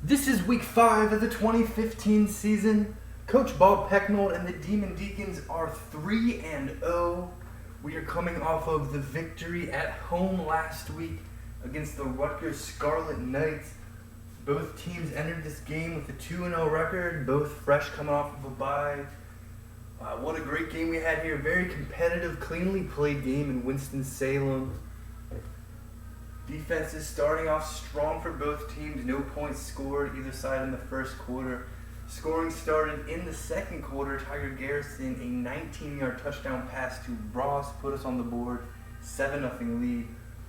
This is week 5 of the 2015 season. Coach Bob Pecknold and the Deacons are 3-0. We are coming off of the victory at home last week against the Rutgers Scarlet Knights. Both teams entered this game with a 2-0 record, both fresh coming off of a bye. What a great game we had here. Very competitive, cleanly played game in Winston-Salem. Defense is starting off strong for both teams. No points scored either side in the first quarter. Scoring started in the second quarter. Tiger Garrison, a 19-yard touchdown pass to Ross, put us on the board. 7-0 lead.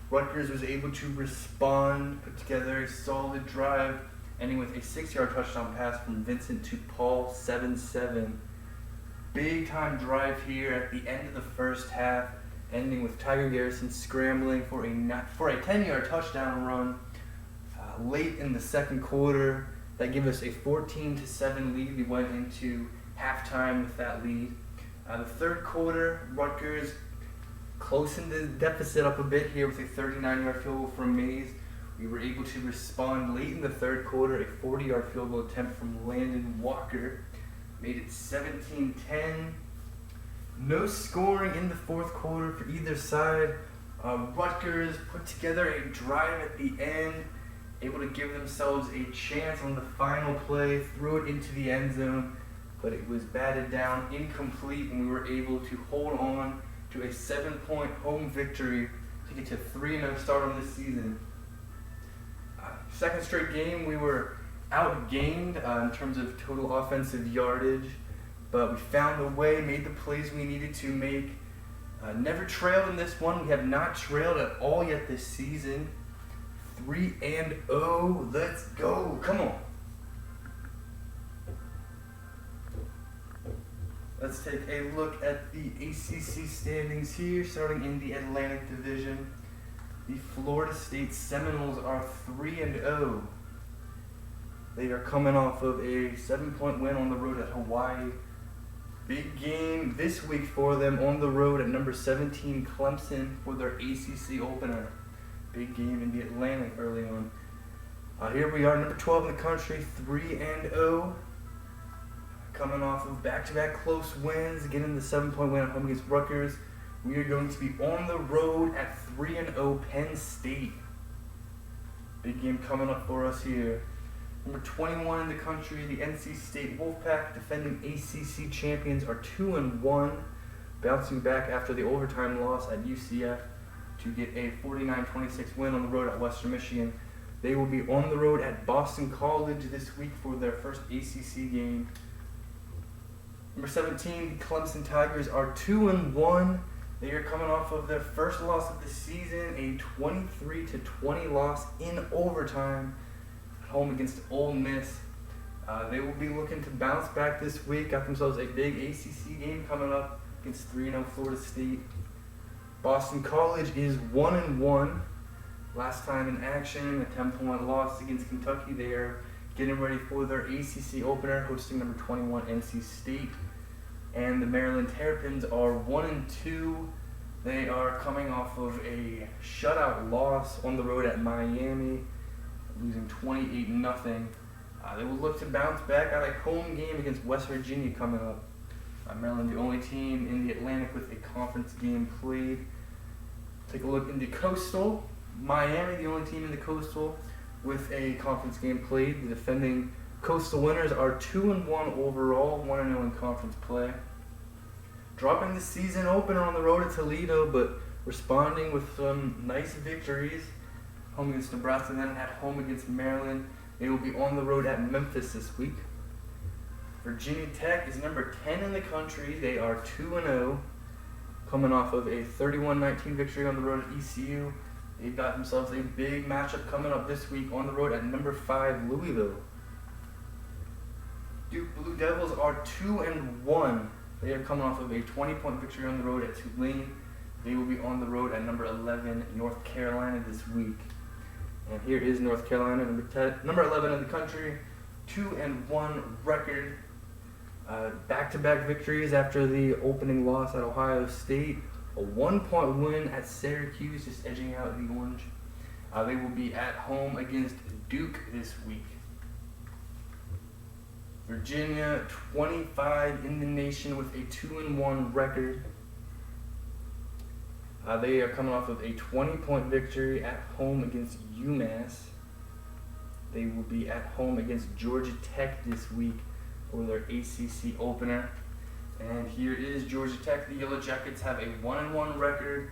Rutgers was able to respond, put together a solid drive, ending with a 6-yard touchdown pass from Vincent to Paul, 7-7. Big time drive here at the end of the first half, ending with Tiger Garrison scrambling for a 10-yard touchdown run late in the second quarter. That gave us a 14-7 lead. We went into halftime with that lead. The third quarter, Rutgers closing the deficit up a bit here with a 39-yard field goal from Mays. We were able to respond late in the third quarter. A 40-yard field goal attempt from Landon Walker made it 17-10. No scoring in the fourth quarter for either side. Rutgers put together a drive at the end, able to give themselves a chance on the final play, threw it into the end zone, but it was batted down, incomplete, and we were able to hold on to a 7-point home victory to get to 3-0 start on this season. Second straight game, we were outgained in terms of total offensive yardage, but we found the way, made the plays we needed to make. Never trailed in this one. We have not trailed at all yet this season. 3-0. Let's go. Come on. Let's take a look at the ACC standings here, starting in the Atlantic Division. The Florida State Seminoles are 3-0. They are coming off of a 7-point win on the road at Hawaii. Big game this week for them on the road at number 17 Clemson for their ACC opener. Big game in the Atlantic early on. Here we are, number 12 in the country, 3-0. Coming off of back-to-back close wins, getting the 7-point win at home against Rutgers. We are going to be on the road at 3-0 Penn State. Big game coming up for us here. Number 21 in the country, the NC State Wolfpack, defending ACC champions, are 2-1, bouncing back after the overtime loss at UCF to get a 49-26 win on the road at Western Michigan. They will be on the road at Boston College this week for their first ACC game. Number 17, the Clemson Tigers, are 2-1. They are coming off of their first loss of the season, a 23-20 loss in overtime home against Ole Miss. They will be looking to bounce back this week. Got themselves a big ACC game coming up against 3-0 Florida State. Boston College is 1-1. Last time in action, a 10-point loss against Kentucky. They are getting ready for their ACC opener, hosting number 21 NC State. And the Maryland Terrapins are 1-2. They are coming off of a shutout loss on the road at Miami, losing 28-0. They will look to bounce back at a home game against West Virginia coming up. Maryland, the only team in the Atlantic with a conference game played. Take a look in the Coastal. Miami, the only team in the Coastal with a conference game played. The defending Coastal winners are 2-1 overall, 1-0 in conference play. Dropping the season opener on the road at Toledo, but responding with some nice victories. Home against Nebraska, then at home against Maryland. They will be on the road at Memphis this week. Virginia Tech is number 10 in the country. They are 2-0, coming off of a 31-19 victory on the road at ECU. They've got themselves a big matchup coming up this week on the road at number 5 Louisville. Duke Blue Devils are 2-1. They are coming off of a 20-point victory on the road at Tulane. They will be on the road at number 11 North Carolina this week. And here is North Carolina, number 11 in the country, 2-1 record. Back-to-back victories after the opening loss at Ohio State. A 1-point win at Syracuse, just edging out the Orange. They will be at home against Duke this week. Virginia, 25 in the nation with a 2-1 record. They are coming off of a 20-point victory at home against UMass. They will be at home against Georgia Tech this week for their ACC opener. And here is Georgia Tech. The Yellow Jackets have a 1-1 record,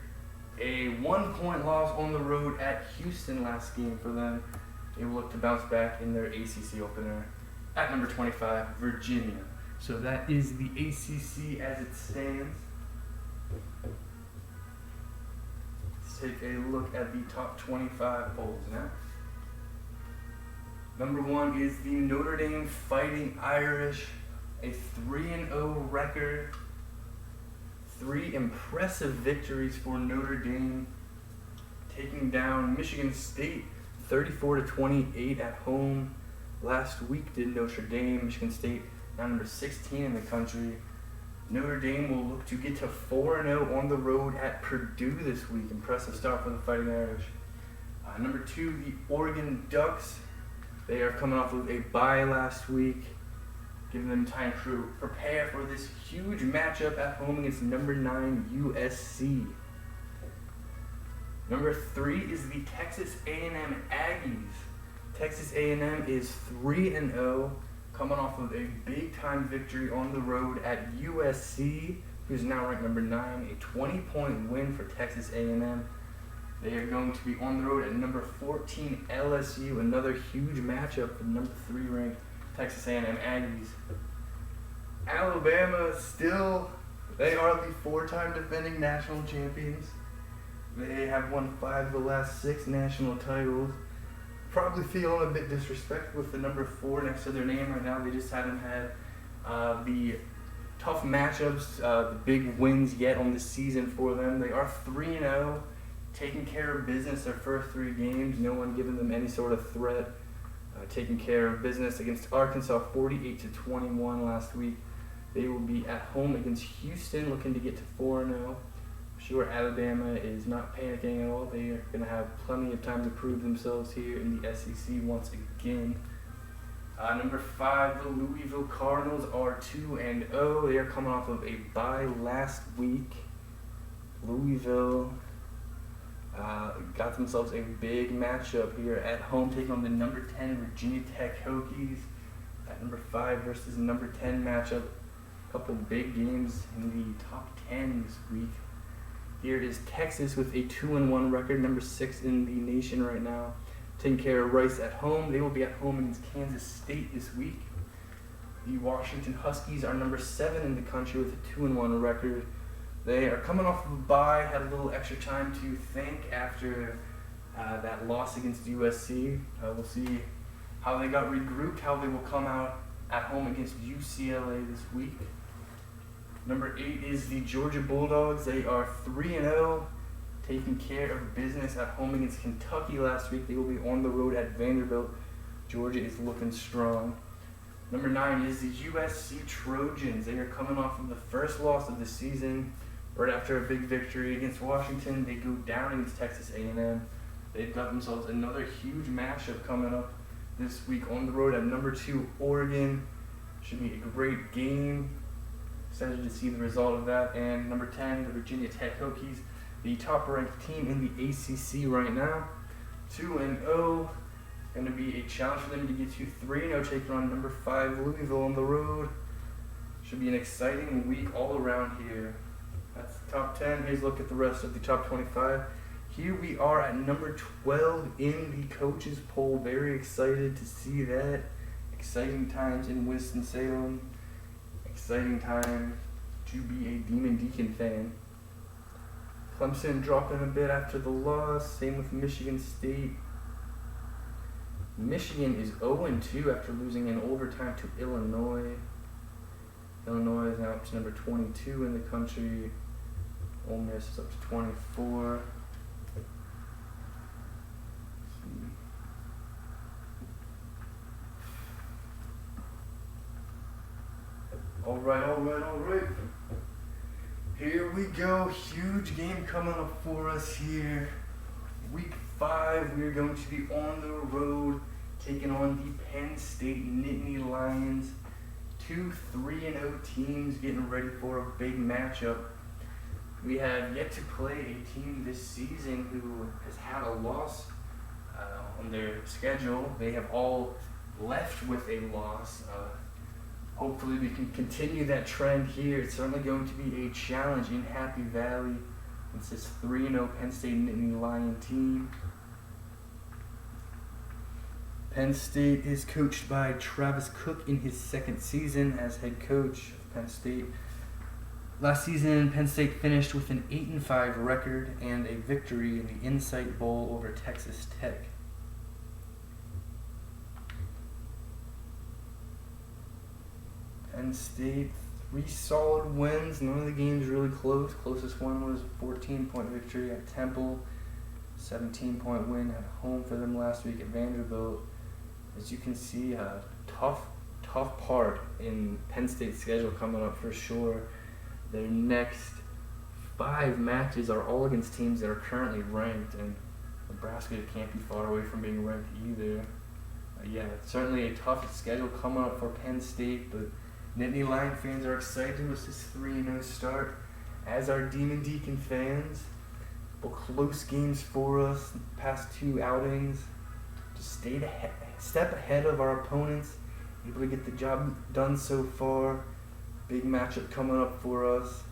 a 1-point loss on the road at Houston last game for them. They will look to bounce back in their ACC opener at number 25, Virginia. So that is the ACC as it stands. Let's take a look at the top 25 polls now. Number 1 is the Notre Dame Fighting Irish, a 3-0 record. 3 impressive victories for Notre Dame, taking down Michigan State 34-28 at home. Last week did Notre Dame. Michigan State now number 16 in the country. Notre Dame will look to get to 4-0 on the road at Purdue this week. Impressive start for the Fighting Irish. Number 2, the Oregon Ducks. They are coming off of a bye last week, giving them time to prepare for this huge matchup at home against number 9 USC. Number 3 is the Texas A&M Aggies. Texas A&M is 3-0, coming off of a big-time victory on the road at USC, who's now ranked number 9, a 20-point win for Texas A&M. They are going to be on the road at number 14 LSU, another huge matchup for number 3 ranked Texas A&M Aggies. Alabama they are the 4-time defending national champions. They have won 5 of the last 6 national titles. Probably feeling a bit disrespected with the number 4 next to their name right now. They just haven't had the tough matchups, the big wins yet on the season for them. They are 3-0, taking care of business their first 3 games. No one giving them any sort of threat. Taking care of business against Arkansas 48-21 last week. They will be at home against Houston, looking to get to 4-0. Sure, Alabama is not panicking at all. They are going to have plenty of time to prove themselves here in the SEC once again. Number 5, the Louisville Cardinals are 2-0. They are coming off of a bye last week. Louisville got themselves a big matchup here at home, taking on the number 10 Virginia Tech Hokies. That number 5 versus number 10 matchup. A couple big games in the top 10 this week. Here is Texas with a 2-1 record, number 6 in the nation right now, taking care of Rice at home. They will be at home against Kansas State this week. The Washington Huskies are number 7 in the country with a 2-1 record. They are coming off of a bye, had a little extra time to think after that loss against USC. We'll see how they got regrouped, how they will come out at home against UCLA this week. Number 8 is the Georgia Bulldogs. They are 3-0, taking care of business at home against Kentucky last week. They will be on the road at Vanderbilt. Georgia is looking strong. Number 9 is the USC Trojans. They are coming off of the first loss of the season. Right after a big victory against Washington, they go down against Texas A&M. They've got themselves another huge matchup coming up this week on the road at number 2 Oregon. Should be a great game. Excited to see the result of that. And number 10, the Virginia Tech Hokies, the top-ranked team in the ACC right now. 2-0. Going to be a challenge for them to get to 3-0, taking on number 5 Louisville on the road. Should be an exciting week all around here. That's the top 10. Here's a look at the rest of the top 25. Here we are at number 12 in the coaches poll. Very excited to see that. Exciting times in Winston-Salem. Exciting time to be a Demon Deacon fan. Clemson dropping a bit after the loss. Same with Michigan State. Michigan is 0-2 after losing in overtime to Illinois. Illinois is now up to number 22 in the country. Ole Miss is up to 24. All right. Here we go. Huge game coming up for us here. Week 5, we're going to be on the road taking on the Penn State Nittany Lions. two 3-0 teams getting ready for a big matchup. We have yet to play a team this season who has had a loss on their schedule. They have all left with a loss. Hopefully we can continue that trend here. It's certainly going to be a challenge in Happy Valley. It's this 3-0 Penn State Nittany Lion team. Penn State is coached by Travis Cook in his second season as head coach of Penn State. Last season, Penn State finished with an 8-5 record and a victory in the Insight Bowl over Texas Tech. Penn State, 3 solid wins. None of the games really close. Closest one was a 14-point victory at Temple. 17-point win at home for them last week at Vanderbilt. As you can see, a tough part in Penn State's schedule coming up for sure. Their next 5 matches are all against teams that are currently ranked, and Nebraska can't be far away from being ranked either. It's certainly a tough schedule coming up for Penn State, but Nittany Lion fans are excited with this 3-0 start, as are Deacon fans. Well, close games for us the past 2 outings. Just stayed a step ahead of our opponents, able to get the job done so far. Big matchup coming up for us.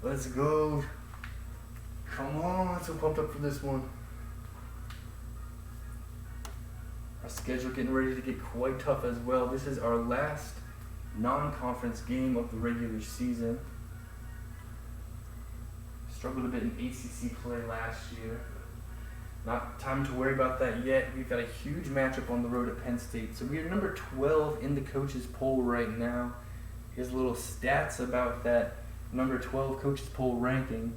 Let's go. Come on, so pumped up for this one. Our schedule getting ready to get quite tough as well. This is our last non-conference game of the regular season. Struggled a bit in ACC play last year. Not time to worry about that yet. We've got a huge matchup on the road at Penn State. So we are number 12 in the coaches poll right now. Here's a little stats about that number 12 coaches poll ranking.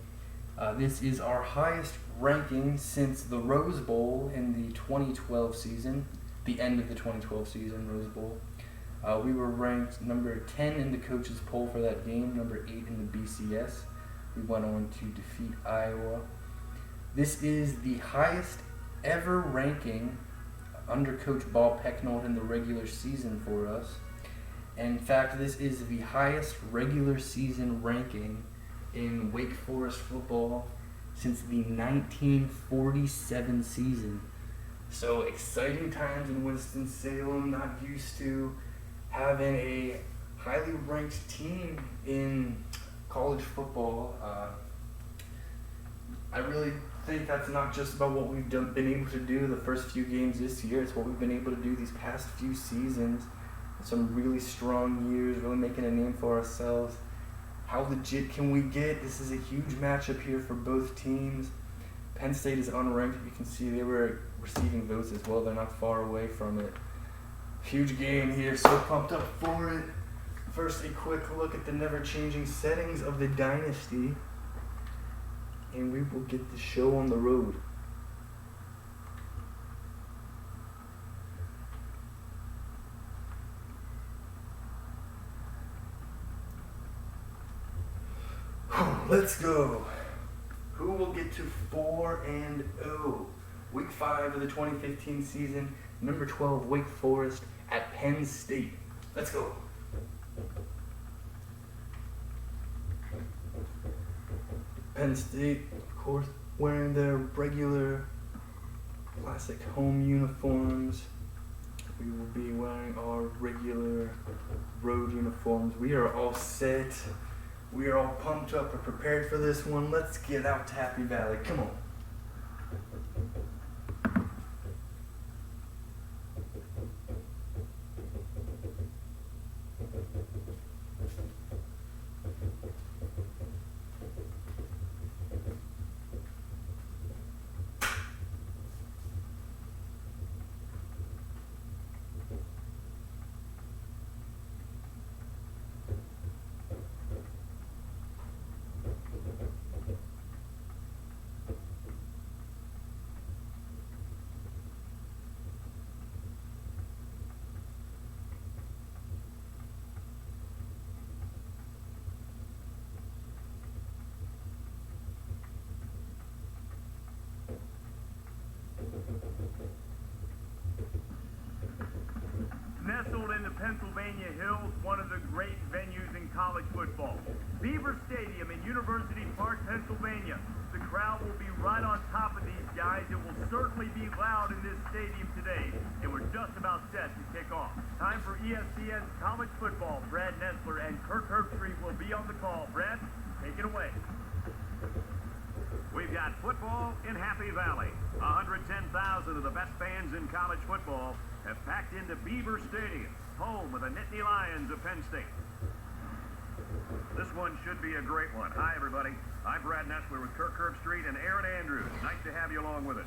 This is our highest ranking since the Rose Bowl in the 2012 season, the end of the 2012 season, Rose Bowl. We were ranked number 10 in the coaches poll for that game, number 8 in the BCS. We went on to defeat Iowa. This is the highest ever ranking under Coach Ball Pecknold in the regular season for us. In fact, this is the highest regular season ranking in Wake Forest football since the 1947 season. So exciting times in Winston-Salem, not used to having a highly ranked team in college football. I really think that's not just about what we've been able to do the first few games this year. It's what we've been able to do these past few seasons. Some really strong years, really making a name for ourselves. How legit can we get? This is a huge matchup here for both teams. Penn State is unranked. You can see they were receiving votes as well. They're not far away from it. Huge game here, so pumped up for it. First, a quick look at the never-changing settings of the dynasty, and we will get the show on the road. Let's go. Who will get to 4-0? Week 5 of the 2015 season, number 12 Wake Forest at Penn State. Let's go. Penn State, of course, wearing their regular classic home uniforms. We will be wearing our regular road uniforms. We are all set. We are all pumped up and prepared for this one. Let's get out to Happy Valley. Come on. Pennsylvania Hills, one of the great venues in college football. Beaver Stadium in University Park, Pennsylvania. The crowd will be right on top of these guys. It will certainly be loud in this stadium today. And we're just about set to kick off. Time for ESPN's college football. Brad Nessler and Kirk Herbstreit will be on the call. Brad, take it away. We've got football in Happy Valley. 110,000 of the best fans in college football have packed into Beaver Stadium, home of the Nittany Lions of Penn State. This one should be a great one. Hi, everybody. I'm Brad Nessler with Kirk Herbstreit and Aaron Andrews. Nice to have you along with us.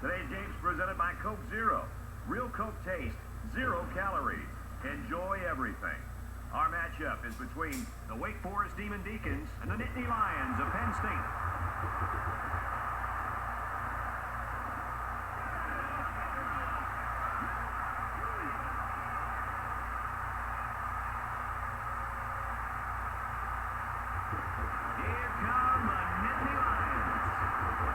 Today's game's presented by Coke Zero. Real Coke taste, 0 calories. Enjoy everything. Our matchup is between the Wake Forest Demon Deacons and the Nittany Lions of Penn State. Here come the Nittany Lions.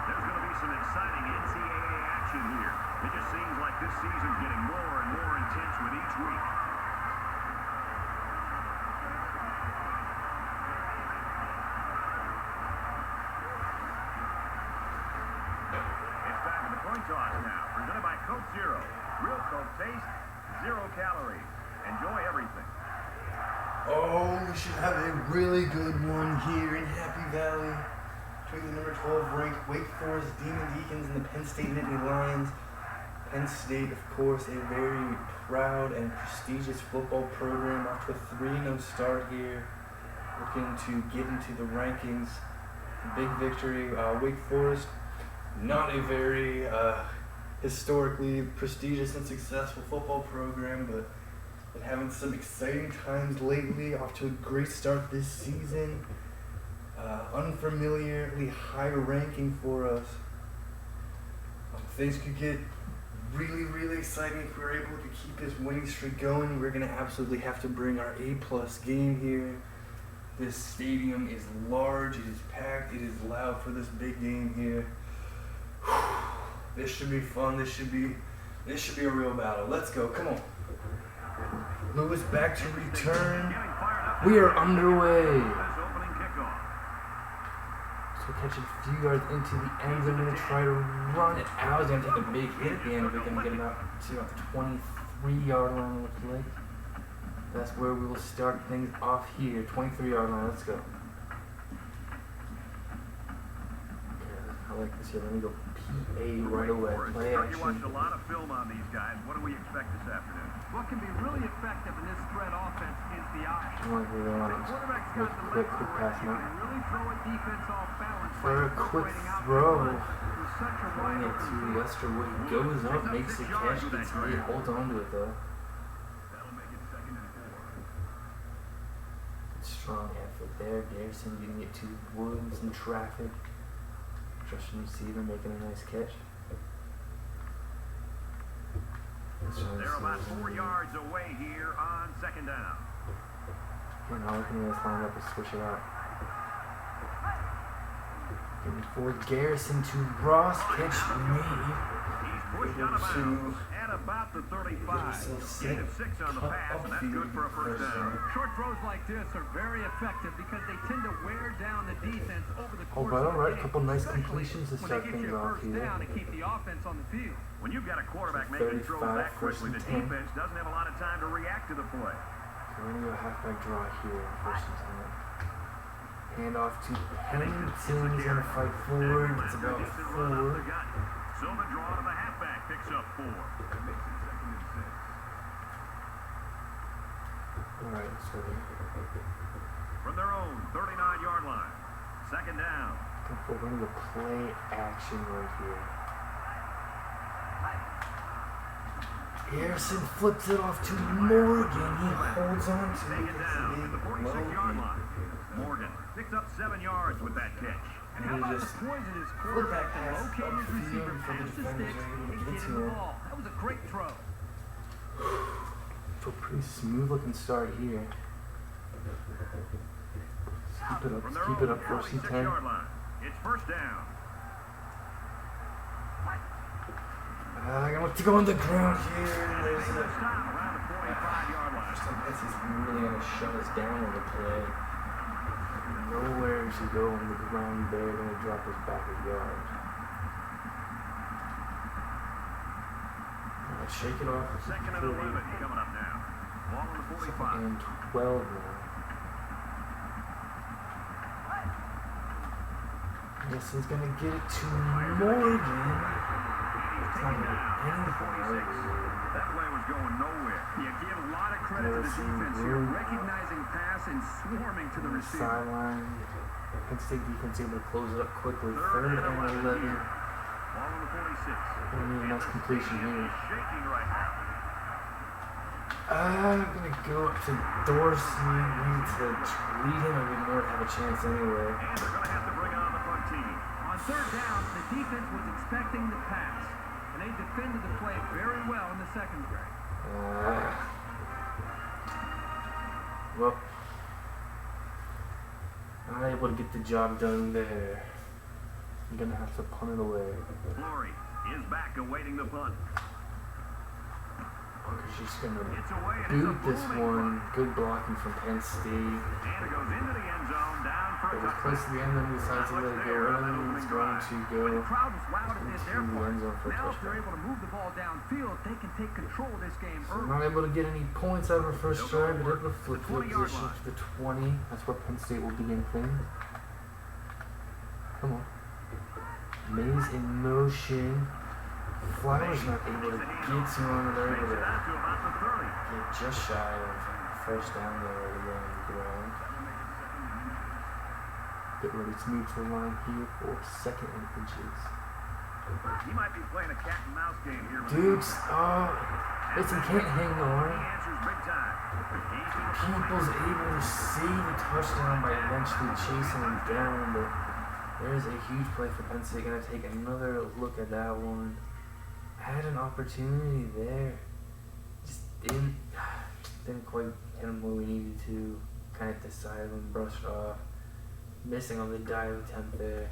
There's going to be some exciting NCAA action here. It just seems like this season's getting more and more intense with each week. Toss now, presented by Coke Zero. Real Coke taste, 0 calories. Enjoy everything. Oh, we should have a really good one here in Happy Valley between the number 12 ranked Wake Forest Demon Deacons and the Penn State Nittany Lions. Penn State, of course, a very proud and prestigious football program off to a 3-0 start here, looking to get into the rankings. Big victory. Wake Forest, not a very historically prestigious and successful football program, but been having some exciting times lately. Off to a great start this season. Unfamiliarly high ranking for us. Things could get really, really exciting if we're able to keep this winning streak going. We're going to absolutely have to bring our A+ game here. This stadium is large, it is packed, it is loud for this big game here. This should be fun. This should be a real battle. Let's go. Come on. Lewis back to return. We are underway. So catching a few yards into the end zone. I'm going to try to run it out. He's going to take a big hit at the end. We're going to get him out to the 23-yard line, looks like. That's where we will start things off here. 23-yard line. Let's go. I like this here. Let me go PA right away. Play action. You watched a lot of film on these guys. What do we expect this afternoon? What can be really effective in this spread offense is the option. I want to go on. Quick pass now. Really throw a defense off balance. For a quick throw. Throwing it to Lester Wood. He goes up, makes a catch, gets lead, holds on to it though. That'll make it 2nd and 4. Strong effort there. Garrison getting it to Woods in traffic. Trusting receiver making a nice catch. They're about 4 yards away here on 2nd down. And now we can just line up and switch it out. Getting for Garrison to Ross, catch made. He's pushed out of bounds at about the 35. Gain of 6 on the pass, and that's good for a first down. Short throws like this are very effective because they tend to wear down the defense over the course but of all right, the a game, couple nice especially completions to when start they get things you a off first here. down and keep the offense on the field. When you've got a quarterback making throws that quickly, the 10. defense doesn't have a lot of time to react to the play. So we're going to go halfback draw here, first and 10. Hand off to Pennington. He's going to fight forward. It's about 4. Silva draw to the halfback, picks up 4. That makes it 2nd and 6. Alright, so From their own 39-yard line. 2nd down. we're going to go play action right here. Garrison flips it off to Morgan. He holds on to Take it down at the 46-yard line. Morgan picks up 7 yards with that catch. And how about the poisonous quarterback that located his receiver past the sticks and get him the ball? That was a great throw. So pretty smooth looking start here. Keep it up, keep it up, 1st and 10. It's first down. I got to go on the ground here. There's a 25-yard line. NC's really going to shut us down with the play. Nowhere to go on the ground. They're going to drop us back a yard. Alright, shake it off. Second and 11 coming up now. Ball on the 45. Second and 12 now. Yes, he's going to get it to Morgan. It's not going to get anything. That play was going nowhere. You give a lot of credit to the defense here, recognizing pass and swarming to the receiver. Sideline. Penn State defense able to close it up quickly. Third and 11. Ball on the 46. Gonna need a nice completion here. Shaking right now. I'm gonna go up to Dorsey. Need to lead him, and we might have a chance anyway. And they're gonna have to bring on the punt team. On third down, the defense was expecting the pass, and they defended the play very well in the secondary. Well, I'm not able to get the job done there. I'm gonna have to punt it away. Flory is back awaiting the punt. She's gonna It's away and boot it's a this booming one. Good blocking from Penn State. And it goes into the end zone, down for It a was touchdown. close to the end, then we decided to let it go early. It's going to go The crowd was loud and did their into the part. end zone for a Now if they're touchdown. able to move the ball downfield, they can take control of this game So early. not able to get any points out of our first They'll go drive, but over able to flip the field 20-yard position line. to the 20. That's where Penn State will begin things. Come on. Mays in motion. Flowers not able to get to him, and they're able Makes it to out to about the 30. get just shy of first down there on the ground. Get ready to move to the line here for second and inches. He might be playing a cat and mouse game here. Dukes, listen, can't hang He on. answers big time. He's to the 40. People's able to save a touchdown by eventually chasing him down, but there's a huge play for Penn State. Gonna take another look at that one. Had an opportunity there. Just didn't quite hit him where we needed to. Kind of decided and brushed off. Missing on the dive attempt there.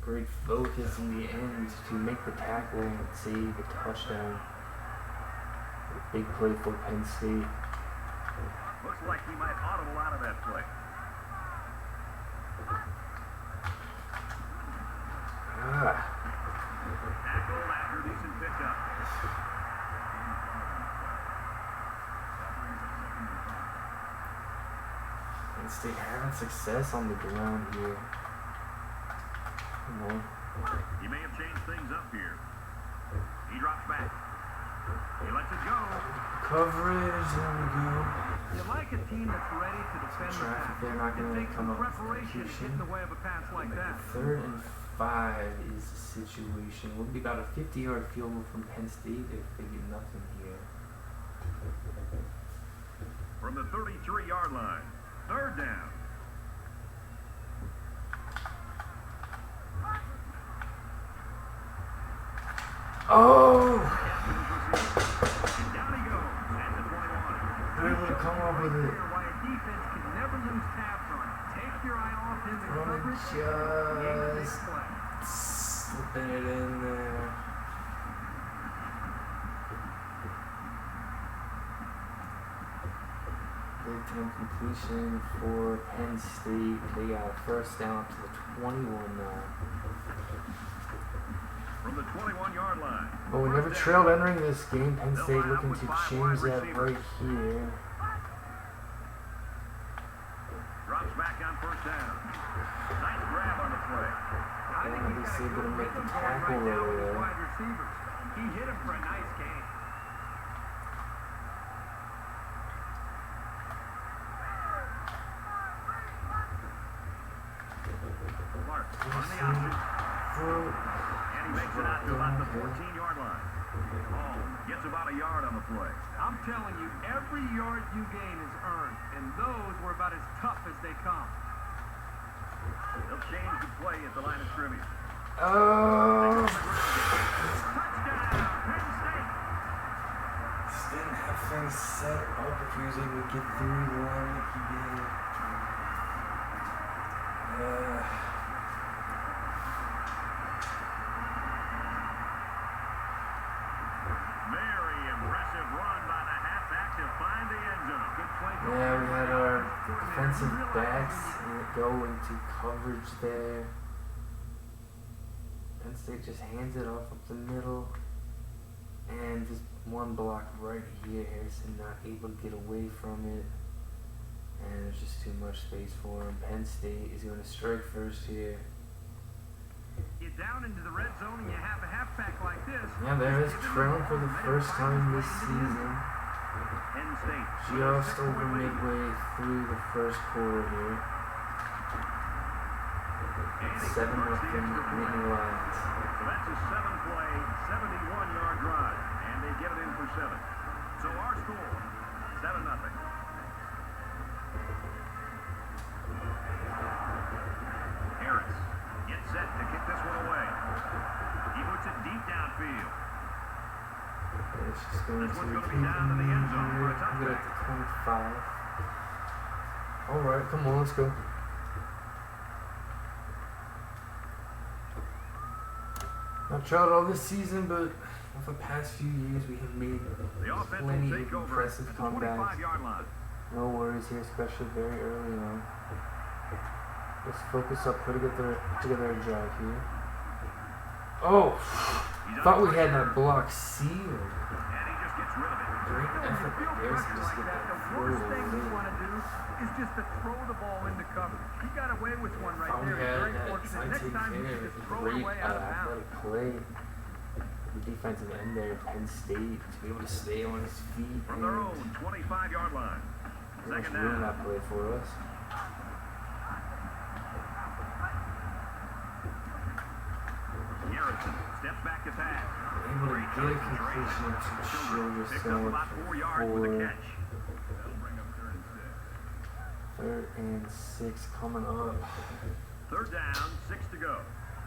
Great focus in the end to make the tackle and save the touchdown. A big play for Penn State. Looks like he might audible out of that play. Tackled after decent pickup. Penn State having success on the ground here. Come on. He may have changed things up here. He drops back. He lets it go. Coverage, there we go. You like a team that's ready to defend the Traffic, pass. they're not It gonna takes come some up with preparation to get in the way of a pass like that. Third and 5 is the situation. We'll be about a 50-yard field goal from Penn State if they get nothing here. From the 33-yard line. Third down. Oh! And down he goes at the 21. They're able to come up with it. Why a defense can never lose tabs on. Take your eye off him in From coverage. just slipping it in there. Big time completion for Penn State. They got a first down up to the 21 now. From the 21-yard line. But we never trailed entering this game. Penn State looking to change that right here. Drops back on first down. Nice grab on the play. I think he's got a able to good make the rhythm going tackle right now with his there. wide receivers. He hit him for a nice gain. Clark on the option. And he makes it out to about the 14-yard line. Ball gets about a yard on the play. I'm telling you, every yard you gain is earned, and those were about as tough as they come. They'll change the play at the line of scrimmage. Oh! Touchdown, Penn State. Just didn't have things set up if he was able to get through the line like he did. Very impressive run by the halfback Yeah, we had our defensive backs go into coverage there. Penn State just hands it off up the middle. And just one block right here. Harrison not able to get away from it. And there's just too much space for him. Penn State is going to strike first here. Get down into the red zone and you have a halfback like this. Yeah, there is trailing for the first time this season. Penn State. Just over midway through the first quarter here. 7-0 Nittany Lions. So that's a 7-play, 71-yard drive, and they get it in for 7. So our score, 7-0. Harris gets set to kick this one away. He puts it deep downfield. It's just going This to one's going to be repeat down to the end zone for a Get it touchback. to 25. Alright, come on, let's go. Not tried all this season, but over the past few years we have made The offense plenty will of take over impressive at the comebacks. 25-yard line. No worries here, especially very early on. Let's focus up, put together a drive here. Oh! Thought we had that block sealed. And he just gets rid of it. Great When you effort feel by Harrison pressure just like get that, that the throw worst thing you away. want to do is just to throw the ball into cover. He got away with one right Thought we there. had Very that fortunate. Next taken time you care should of. just throw it Great away out of bounds. athletic play. The defensive end there, Penn State, to be able to stay on his feet From and their own 25-yard line. pretty much Second ruin down. that play for us. Garrison steps back to pass. Able to get a completion to show Picks up yourself about 4 yards with a for catch. That'll bring up 3rd and 6. 3rd and 6 coming up. 3rd down, 6 to go.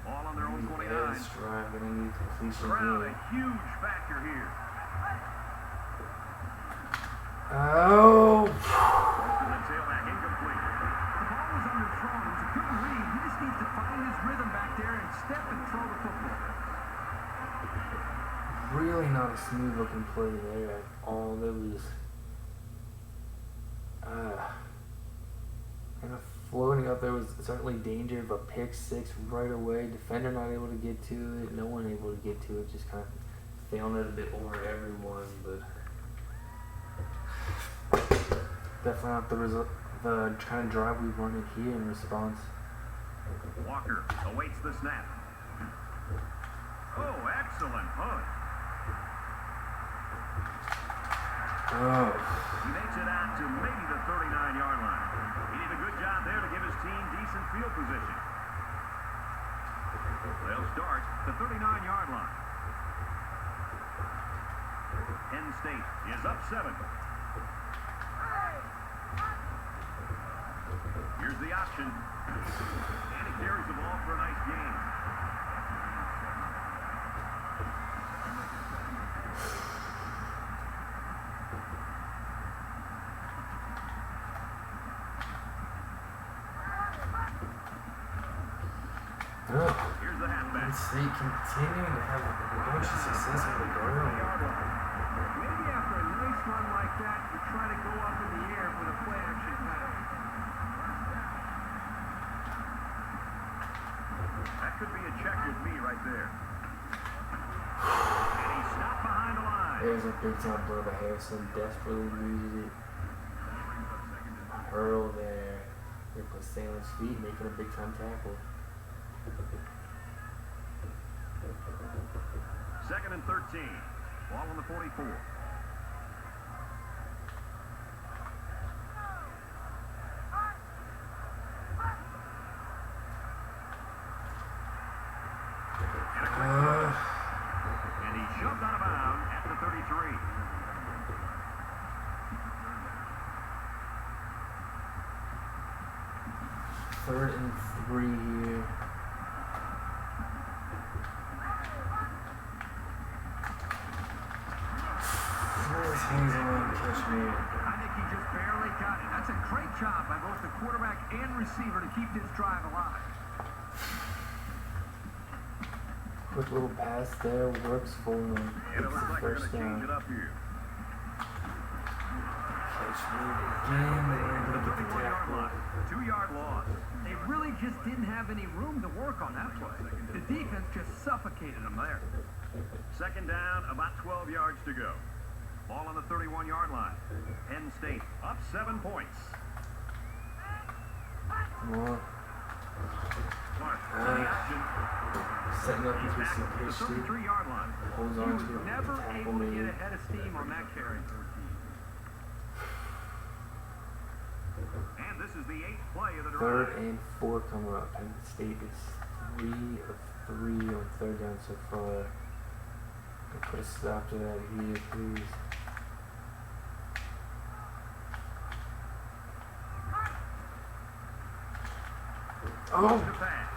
Ball on their own 29. Yes, drive, gonna need completion Crowd a here. huge factor here. Oh! Close to the tailback, incomplete. The ball was underthrown. It was a good read. He just needs to find his rhythm back there and step and throw the football. Really not a smooth looking play there at all. There was kind of floating up there was certainly danger, but pick 6 right away. Defender not able to get to it. No one able to get to it. Just kind of failing it a bit over everyone, but definitely not the kind of drive we wanted here in response. Walker awaits the snap. Oh, excellent punt. Oh. He makes it out to maybe the 39-yard line. He did a good job there to give his team decent field position. They'll start the 39-yard line. Penn State is up 7. Here's the option. And he carries the ball for a nice gain. Here's the halfback. Penn State continuing to have a bunch of success on the ground. Maybe after a nice run like that, you try to go up in the air with a play action pass. That could be a check with me right there. And he's stopped behind the line. There's a big time blow by Harrison. Desperately loses it. Hurl there. They put Salem's feet, making a big time tackle. 2nd and 13. Ball on the 44. And he shoved out of bounds at the 33. Third and 3 here. Hands on, catch me. I think he just barely got it. That's a great job by both the quarterback and receiver to keep this drive alive. Quick little pass there works for him. And it It's looks the like they're first going to change down. it up here. Catch again. They're The able to get the 31-yard tackle. line. 2-yard loss. They really just didn't have any room to work on that play. The defense just suffocated them there. Second down, about 12 yards to go. Ball on the 31-yard line. Penn State up 7 points. Come on. Clark on the action. Setting up He's into back some at the pitch. 33-yard line. Holds He on was to it. never Tackle able to get made. ahead of steam on that carry. And this is the 8th play of the Third drive. and 4 coming up. Penn State is 3 of 3 on third down so far. Put a stop to that here, please. Oh! To pass.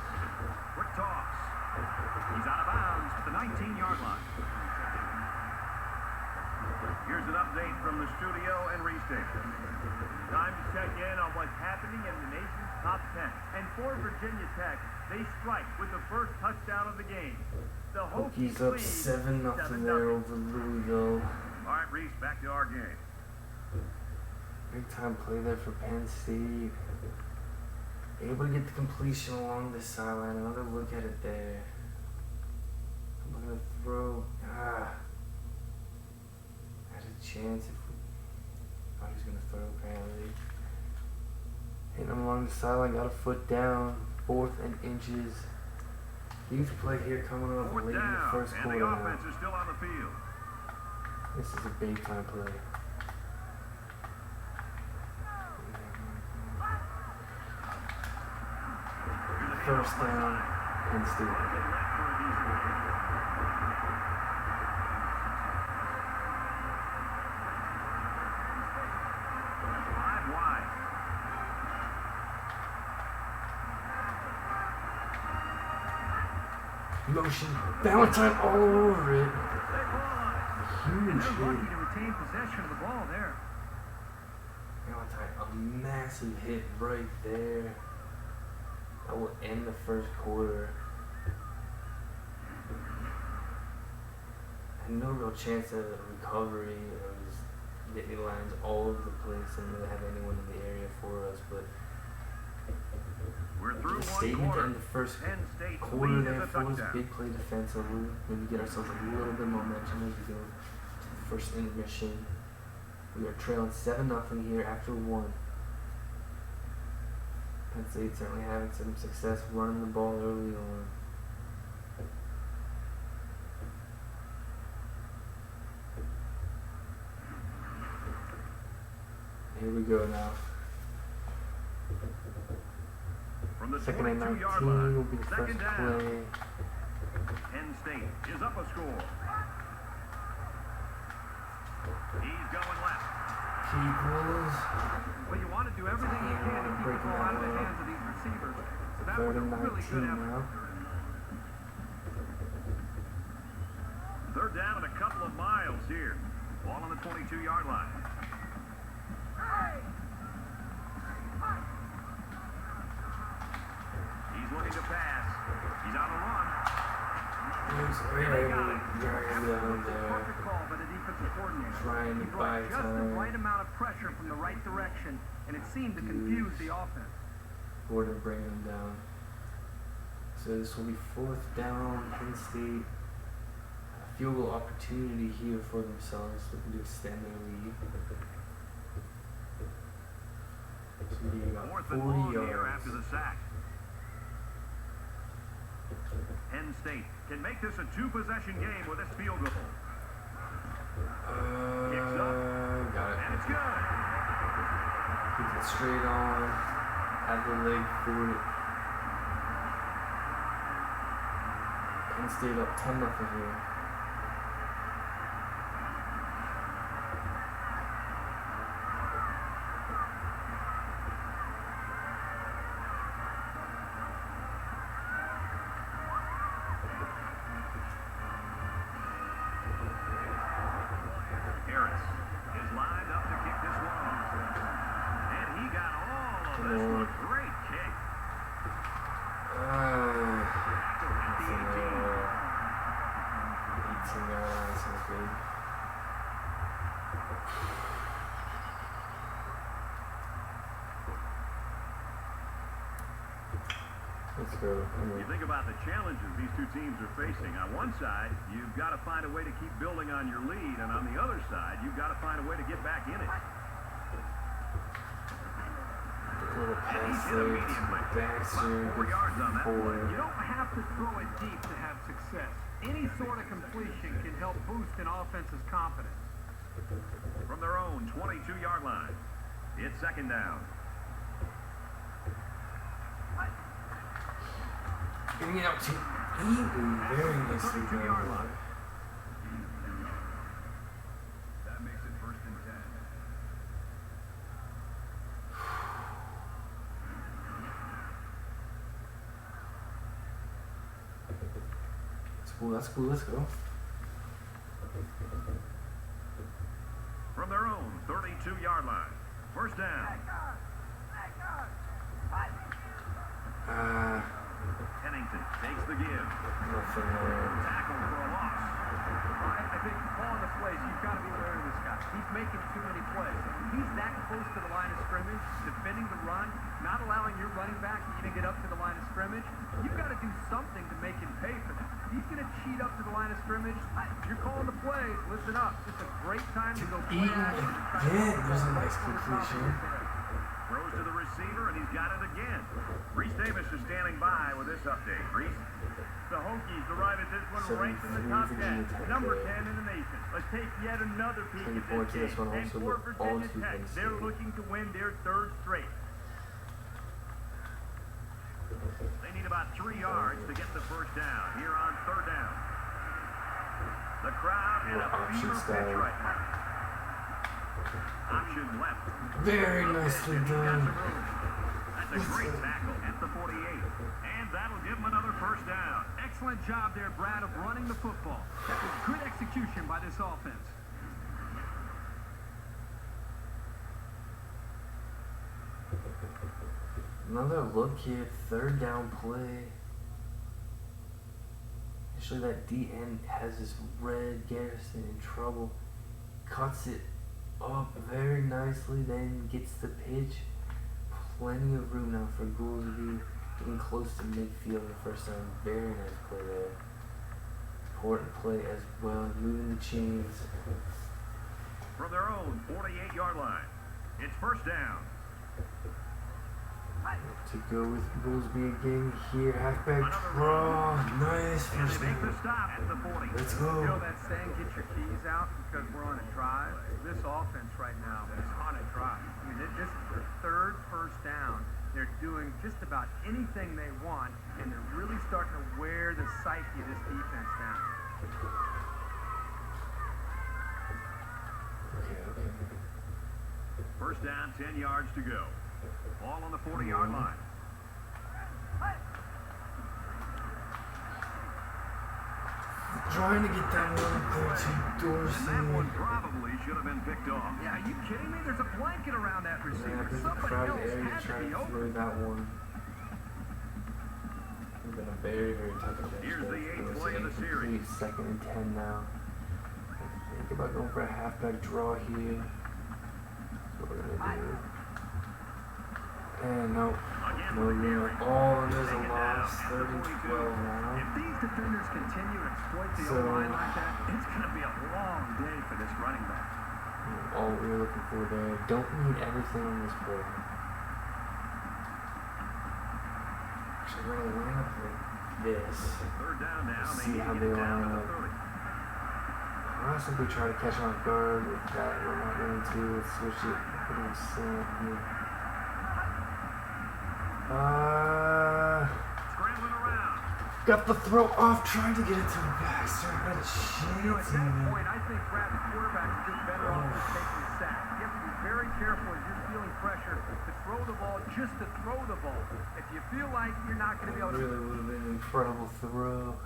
Quick toss. He's out of bounds at the 19-yard line. Here's an update from the studio and restation. Time to check in on what's happening in the nation's top 10. And for Virginia Tech, they strike with the first touchdown of the game. The Hokies Hokies up lead 7-0 there over Louisville. All right, Reese, back to our game. Big time play there for Penn State. Able to get the completion along the sideline. Another look at it there. I'm gonna throw. Had a chance if we thought he was gonna throw apparently. Hitting him along the sideline, got a foot down. 4th and inches. Huge play here coming up Fourth late in the down, first and quarter. the now. offense is still on the field. This is a big time play. First down, Penn State. Five wide. Motion. Valentine all over it. Huge They're lucky hit. to retain possession of the ball there. Valentine, a massive hit right there. That will end the first quarter. And no real chance of recovery. It was Nittany lines all over the place. Didn't really have anyone in the area for us, but We're through the one statement quarter. in the first Penn State quarter lead there is a for us, touchdown. big play defensively. Maybe get ourselves a little bit of momentum as we go to the first intermission. We are trailing 7-0 here after 1. Penn State certainly having some success running the ball early on. Here we go now. From the Second and 22-yard 19 will line. be the first Second down. play. Penn State is up a score. He's going left. Peoples. Well, you want to do everything you can to keep the ball out of the hands of these receivers. So that was Third a and really 19 good effort. now. Third down and a couple of miles here. Ball on the 22-yard line. He's looking to pass. He's on a run. Down there. Perfect call by the defensive coordinator. Trying to He brought buy just the time. right amount of pressure from the right direction, and it seemed to confuse the offense. Gordon bringing him down. So this will be 4th down. Penn State. A field goal opportunity here for themselves, looking to extend their lead. So we need about 4th and 40 long here yards. after the sack. Penn State can make this a 2-possession game with this field goal. Kicks up. Got it. And it's good. Keep it straight on. Have the leg for it. Penn State up 10-0 here. Harris is lined up to kick this one off. And he got all of Come this on. one. Great kick. Tackle at the 18. 18 yards, so good. Let's go. You think about the challenges these two teams are facing. On one side, you've got to find a way to keep building on your lead, and on the other side, you've got to find a way to get back in it. Little pass there to Baxter. 4 yards on that play. You don't have to throw it deep to have success. Any sort of completion can help boost an offense's confidence. From their own 22-yard line, it's second down. Getting it out to Eagle. Very nicely 32-yard done. line. That makes it first and 10. That's cool. That's cool. Let's go. From their own 32-yard line, first down. Pennington takes the give. Nothing there. Tackle for a loss. I think calling the plays, you've got to be aware of this guy. He's making too many plays. He's that close to the line of scrimmage, defending the run, not allowing your running back to even get up to the line of scrimmage. You've got to do something to make him pay for that. He's going to cheat up to the line of scrimmage. If you're calling the plays, listen up. It's a great time to go play action. Again, there's a nice completion. Throws to the receiver, and he's got it again. Reese Davis is standing by with this update. Reese? The Hokies arrive at this one ranked in the top 10, number 10 in the nation. Let's take yet another peek at this game. And for Virginia Tech, they're looking to win their third straight. They need about 3 yards to get the first down here on third down. The crowd in a fever pitch right now. Option left. Very nicely done. That's a great tackle at the 48. And that'll give him another first down. Excellent job there, Brad, of running the football. That was good execution by this offense. Another look here, third down play. Actually, that D end has this red Garrison in trouble. Cuts it up very nicely, then gets the pitch. Plenty of room now for Goolsby. Getting close to midfield the first time. Very nice play there. Important play as well. Moving the chains. From their own 48-yard line, it's first down. To go with Goolsby again here. Halfback draw. Nice And first they make the down. stop at the 40. Let's You know go. that saying, get your keys out because we're on a drive? This offense right now is on a drive. I mean, this is their third first down. They're doing just about anything they want, and they're really starting to wear the psyche of this defense down. Okay. First down, 10 yards to go. Ball on the 40-yard line. Trying to get that one up there to Dorsey. And that one probably should have been picked off. Yeah, are you kidding me? There's a blanket around that Yeah, receiver. there's a Somebody crowded else area had to trying be to open. throw that one. It's been a very, very tough catch. Here's the there. eighth It's play of the series. Second and 10 now. Think about going for a halfback draw here. That's what we're gonna do. And no, room at all, and there's a loss. 30-12 now. If these defenders continue to exploit the So- O-line like that, it's going to be a long day for this running back. All we were looking for there. Don't need everything on this play. Actually, we're gonna line up like this. Third down now. Let's They see need how to they get it down to line the up. 30. I'll simply try to catch on guard with that. We're not going to. Let's switch it. Put him slant here. Scrambling around. Got the throw off, trying to get it to the Baxter. Had a You know, at chance that even. point, I think Brad, the quarterback is just better off just taking a sack. You have to be very careful as you're feeling pressure to throw the ball just to throw the ball. If you feel like you're not going to be able to... Really would have been an incredible throw.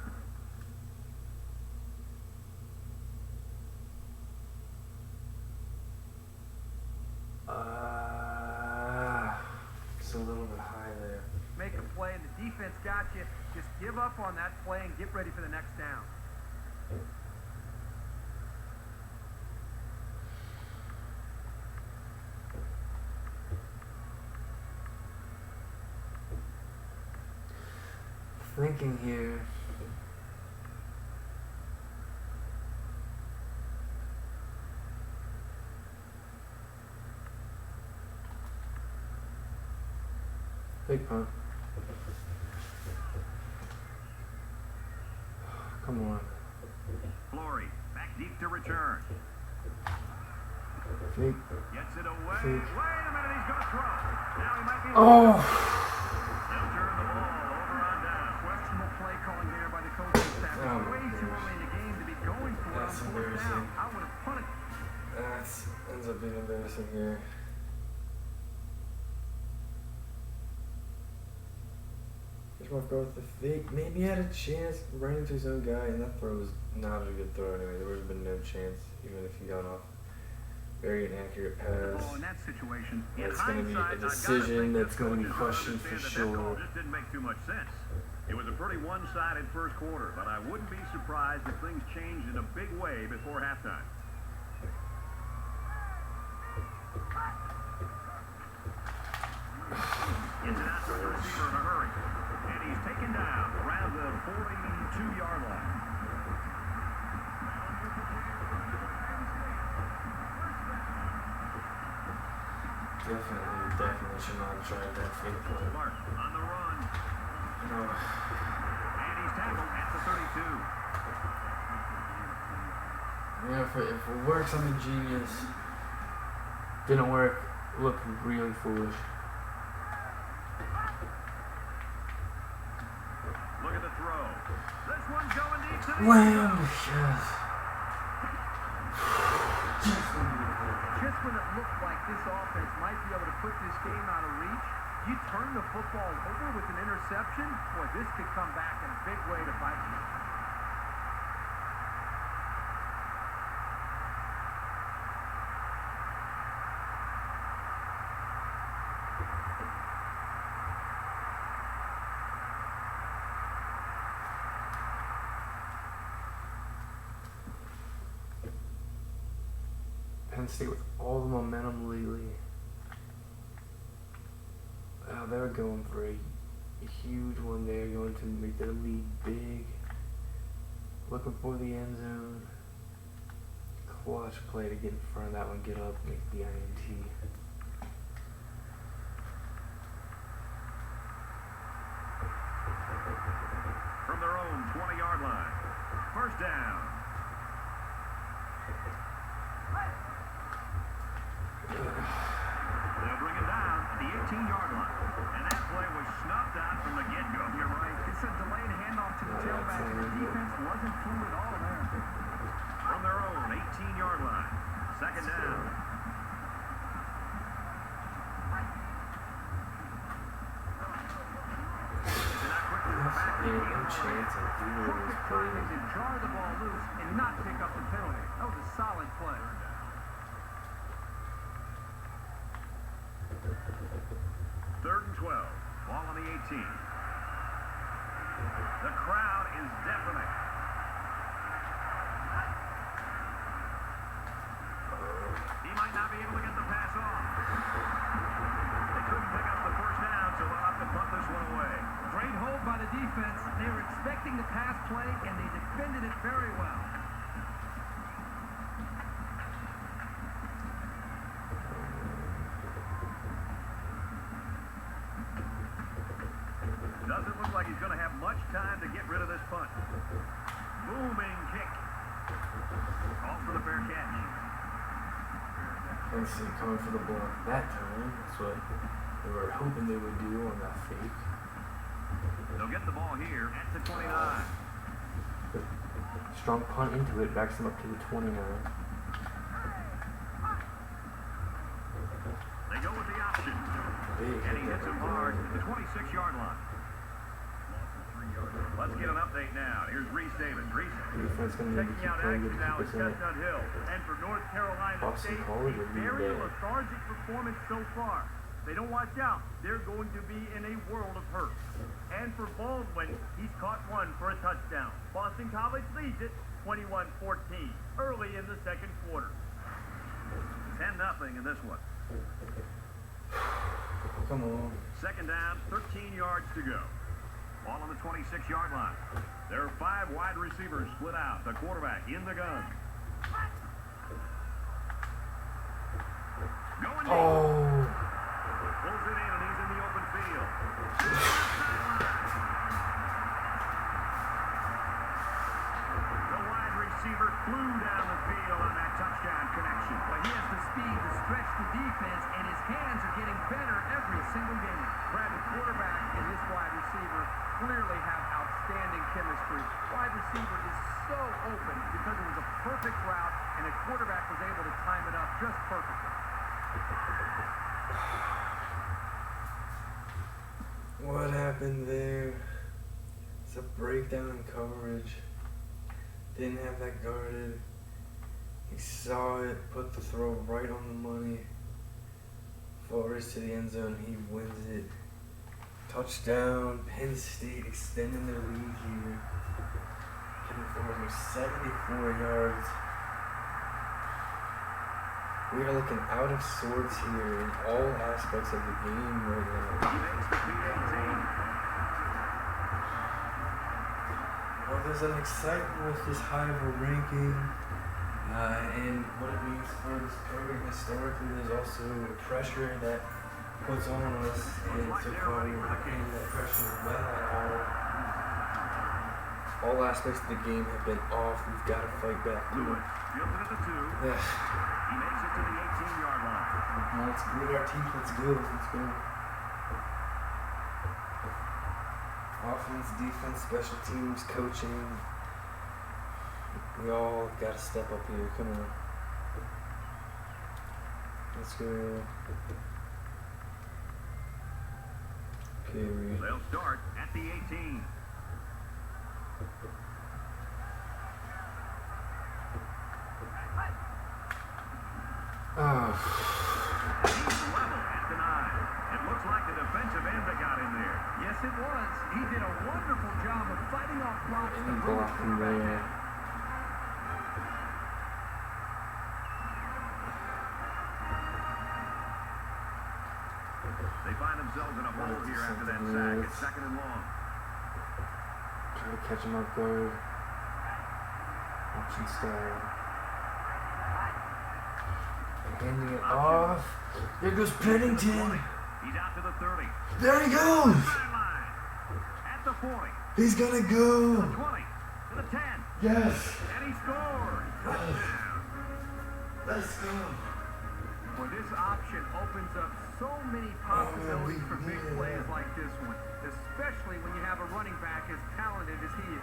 Just a little bit high there. make a play and the defense got you, just give up on that play and get ready for the next down. thinking here. Big punt. Come on. Flory, back deep to return. Fake. Gets it away. Fake. Wait a minute, he's going to throw. Now he might be... Oh! They'll turn the ball over on down. Questionable play calling there by the coaching staff. Oh, It's way too early in the game to be going for it on That's fourth down. embarrassing. I would have punted. That ends up being embarrassing here. Just want to go with the fake. Maybe he had a chance right into his own guy, and that throw was not a good throw anyway. There would have been no chance, even if he got off. Very inaccurate pass. Oh, in that situation. It's going to be a decision that's going to be questioned for sure. Just didn't make too much sense. It was a pretty one-sided first quarter, but I wouldn't be surprised if things changed in a big way before halftime. Gets it out to the receiver in a hurry. And he's taken down around the 42-yard line. Definitely should not have tried that fake play. Clark on the run. No. And he's tackled at the 32. Yeah, if it works, I'm a genius. Didn't work. Looked really foolish. Look at the throw. This one's going deep to the Lamb! Yes. Just when it looked like this offense might be able to put this game out of reach, you turn the football over with an interception. Boy, this could come back in a big way to bite you. Penn State with all the momentum lately. They're going for a huge one. They're going to make their lead big. Looking for the end zone. Clutch play to get in front of that one. Get up, make the INT. From their own 20-yard line. First down. They'll bring it down at the 18-yard line. And that play was snuffed out from the get-go. You're right. It's a delayed handoff to the tailback, and the defense wasn't fooled at all there. From their own 18-yard line. Second down. No chance of doing this play. Trying to jar the ball loose and not pick up the penalty. That was a solid play. Third and 12. Ball on the 18. The crowd is deafening. He might not be able to get the pass off. They couldn't pick up the first down, so they'll have to punt this one away. Great hold by the defense. They were expecting the pass play, and they defended it very well. Doesn't look like he's going to have much time to get rid of this punt. Booming kick. Call for the fair catch. Penn State coming for the block that time. That's what they were hoping they would do on that fake. They'll get the ball here at the 29. Strong punt into it, backs them up to the 29. They go with the option. Big And he hits him hard at the 26-yard line. Let's get an update now. Here's Reese Davis. Reese. Defense going to need to Checking keep out playing action now is good. Chestnut Hill. And for North Carolina Boston State, College a would be very bad. lethargic performance so far. They don't watch out, they're going to be in a world of hurt. And for Baldwin, he's caught one for a touchdown. Boston College leads it 21-14 early in the second quarter. 10-0 in this one. Come on. Second down, 13 yards to go. Ball on the 26-yard line. There are 5 wide receivers split out. The quarterback in the gun. Going deep. Oh. Pulls it in, and he's in the open field. The wide receiver flew down the field on that touchdown connection. But he has the speed to stretch the defense, and his hands are getting better every single game. Brad, the quarterback and his wide receiver clearly have outstanding chemistry. Wide receiver is so open because it was a perfect route, and the quarterback was able to time it up just perfectly. What happened there? It's a breakdown in coverage. Didn't have that guarded. He saw it, put the throw right on the money. Forwards to the end zone, he wins it. Touchdown, Penn State extending their lead here. Getting forward with 74 yards. We are looking out of sorts here in all aspects of the game right now. He makes the P18. Well, there's an excitement with this high of a ranking, and what it means for this program historically. There's also pressure that puts on us, and so far we're not getting that pressure well at all. All aspects of the game have been off. We've got to fight back. Lewis fields it at the 2. He makes it to the 18-yard line. Let's grit our teeth. Let's go. Let's go. Offense, defense, special teams, coaching. We all got to step up here. Come on. Let's go. Period. They'll start at the 18. Oh. He's level at the 9. It looks like the defensive end that got in there. Yes, it was. He did a wonderful job of fighting off blocks. Any blocking there. They find themselves in a hole here after that sack. It's 2nd and long. Try to catch him off guard. Option style. Handing it off. There goes Pennington. He's out to the 30. There he goes. Sideline. At the 40. He's gonna To go. the 20. To the 10. Yes. And he scores. Let's go. Well, this option opens up so many possibilities for big plays like this one, especially when you have a running back as talented as he is.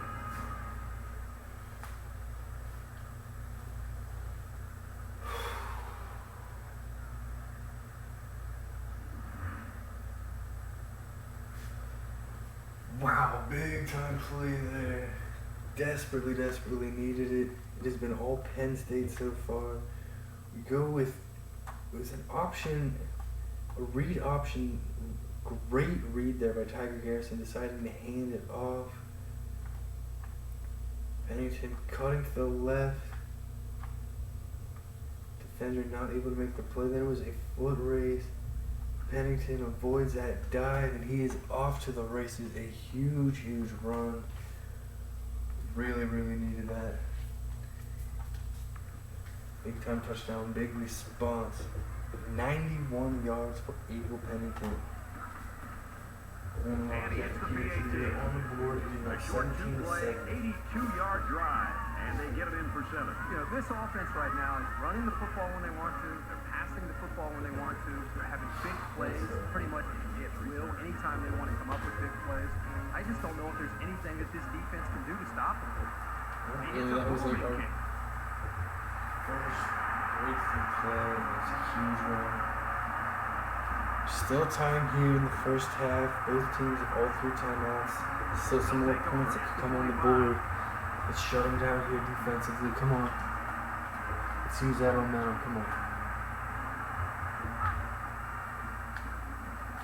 Wow, big time play there. Desperately, desperately needed it. It has been all Penn State so far. We go with an option, a read option. Great read there by Tiger Garrison, deciding to hand it off. Pennington cutting to the left. Defender not able to make the play. There was a foot race. Pennington avoids that dive, and he is off to the races. A huge, huge run. Really, really needed that. Big time touchdown, big response. 91 yards for Abel Pennington. And he hits the P18. On the board, A short 2-play, 82-yard drive. And they get it in for 7. You know, this offense right now is running the football when they want to. They're passing the football when they want to. They're having big plays pretty much at will anytime they want to come up with big plays. I just don't know if there's anything that this defense can do to stop them. Really, that was like our first breakthrough play. It was a huge one. Still time here in the first half. Both teams have all 3 timeouts. Still some more points that can come on the board. Let's shut them down here defensively. Come on. Let's use that momentum. Come on.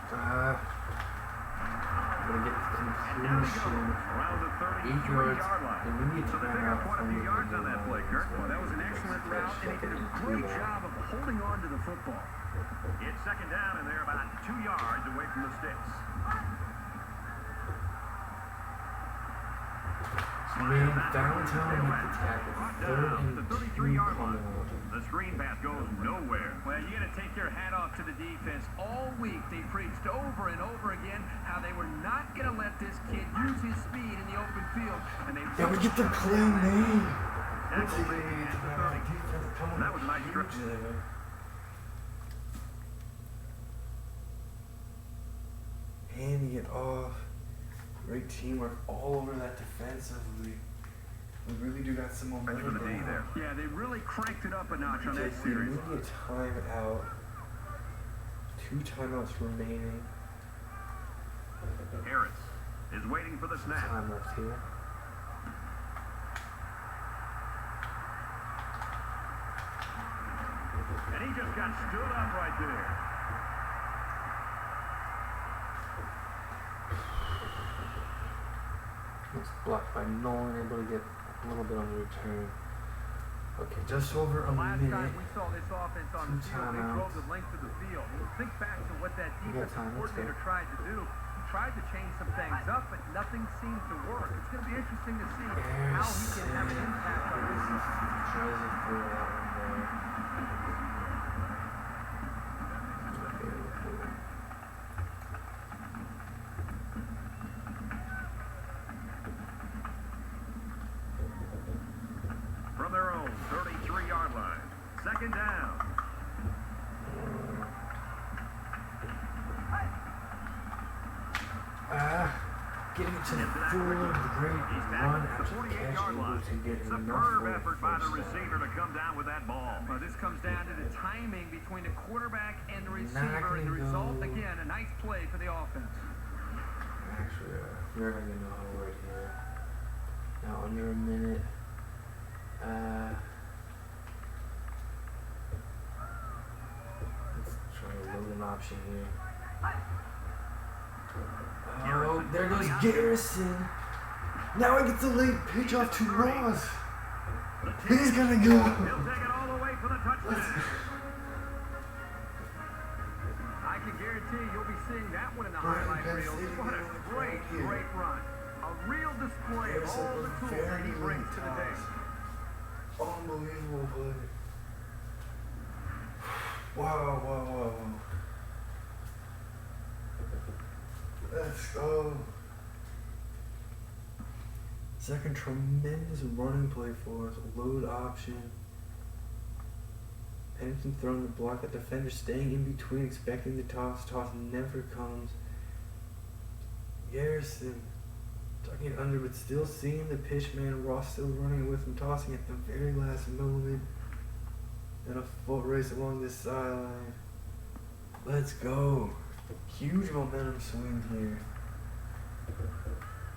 I'm going to get the completion. Around the 8 33-yard yards. line. And we need to So they run pick up out quite a from few the yards on that play, Kirk. Well, that was an excellent route, and he did a great job of holding on to the football. It's 2nd down, and they're about 2 yards away from the sticks. Man, Valentine with the tackle. Third and the 2 33-yard line. coming up. The screen pass goes nowhere. Well, you got to take your hat off to the defense. All week they preached over and over again how they were not going to let this kid use his speed in the open field. And they we get the play made. Tackle made at the 30. That was a nice strip. Handing it off. Great teamwork all over that defensively. We really do got some momentum For the D there. Yeah, they really cranked it up a notch on that Take the series. immediate timeout. 2 timeouts remaining. Harris is waiting for the snap. Time left here. And he just got stood up right there. It's blocked by Nolan, able to get a little bit on the return. Okay, Just over a Last minute. time we saw this offense on the field, they drove timeouts. the length of the field. Think back to what that We got defensive time, let's coordinator go. tried to do. He tried to change some things up, but nothing seemed to work. It's going to be interesting to see how he can have an impact on this season. Tries to throw that one there. Okay, cool. From their own 33-yard line. Second down. Getting it to the Into that full quickly. great He's run back at after the the catch, 48-yard able line. to get enough Superb for effort by the first down. receiver to come down with that ball. Well, this comes down to the timing between the quarterback and the Not receiver, and the gonna result, go. again, a nice play for the offense. Actually, we're not gonna know how to work here. Now under a minute. Let's try to load an option here. Oh, there goes Garrison. Now he gets a late pitch off to Ross. He's gonna go. He'll take it all the way for the touchdown. I can guarantee you'll be seeing that one in the Brian highlight Penn reels. State What a going great, right here. great run. A real display of Garrison all the was tools that very he brings to the day. toss. Unbelievable play. Wow. Let's go. Second tremendous running play for us. Load option. Pennington throwing the block. The defender staying in between, expecting the toss. Toss never comes. Garrison tucking it under, but still seeing the pitch man. Ross still running with him, tossing at the very last moment. And a foot race along this sideline. Let's go. Huge momentum swing here.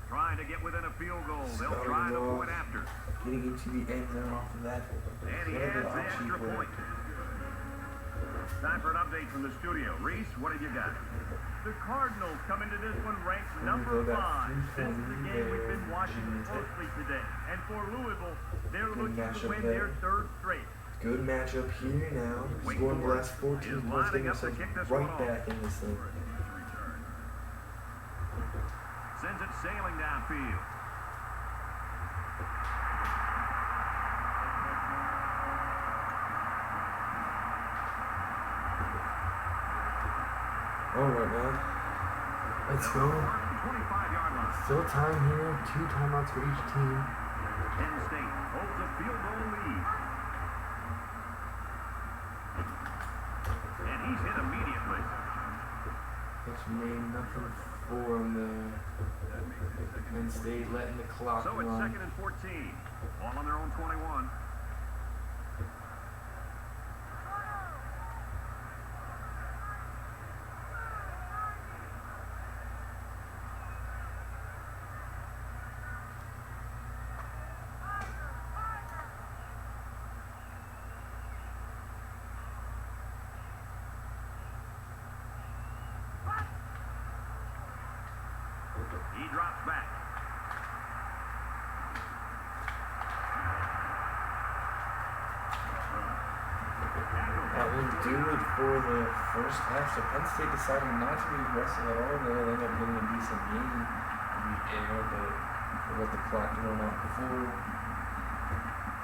Trying to get within a field goal. They'll Starting try the off. point after. Getting into the end zone off of that. And he Whatever adds the option extra play. point. Time for an update from the studio. Reese, what have you got? The Cardinals come into this one ranked There we number go, that 5. This is the free game we've been there. watching Jimmy. closely today. And for Louisville, they're Good looking to matchup win there. their 3rd straight. Good matchup here now. Wake Scoring the Forest last 14 is points, lining getting up to themselves kick this right one off. back in this thing. Sends it sailing downfield. Alright, man. Let's go. 25-yard line. Still time here. 2 timeouts for each team. Penn State holds a field goal lead. And he's hit immediately. Which made nothing for him there. Penn State letting the clock So it's run. 2nd and 14. All on their own 21. He drops back. That will do it for the first half. So Penn State deciding not to be aggressive at all there. They ended up getting a decent game in the air, but We'll let the clock run out before.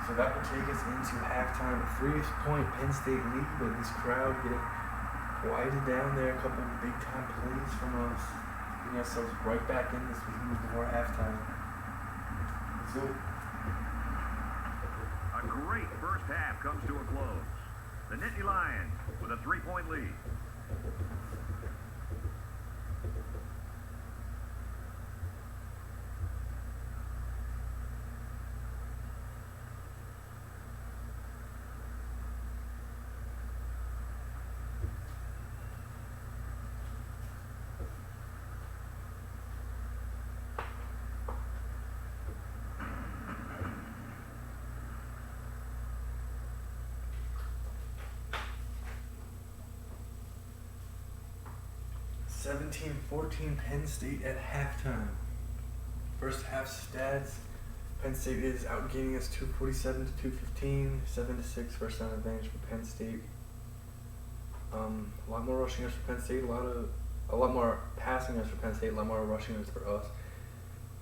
So that will take us into halftime. A 3-point Penn State lead, but this crowd getting quieted down there. A couple of big time plays from us. Getting ourselves right back in this game before halftime. Let's go. A great first half comes to a close. The Nittany Lions with a 3-point lead. Seventeen 14 Penn State at halftime. First half stats. Penn State is outgaining us 247 to 215, 7-6 first down advantage for Penn State. A lot more rushing yards for Penn State, a lot more passing yards for Penn State, a lot more rushing yards for us.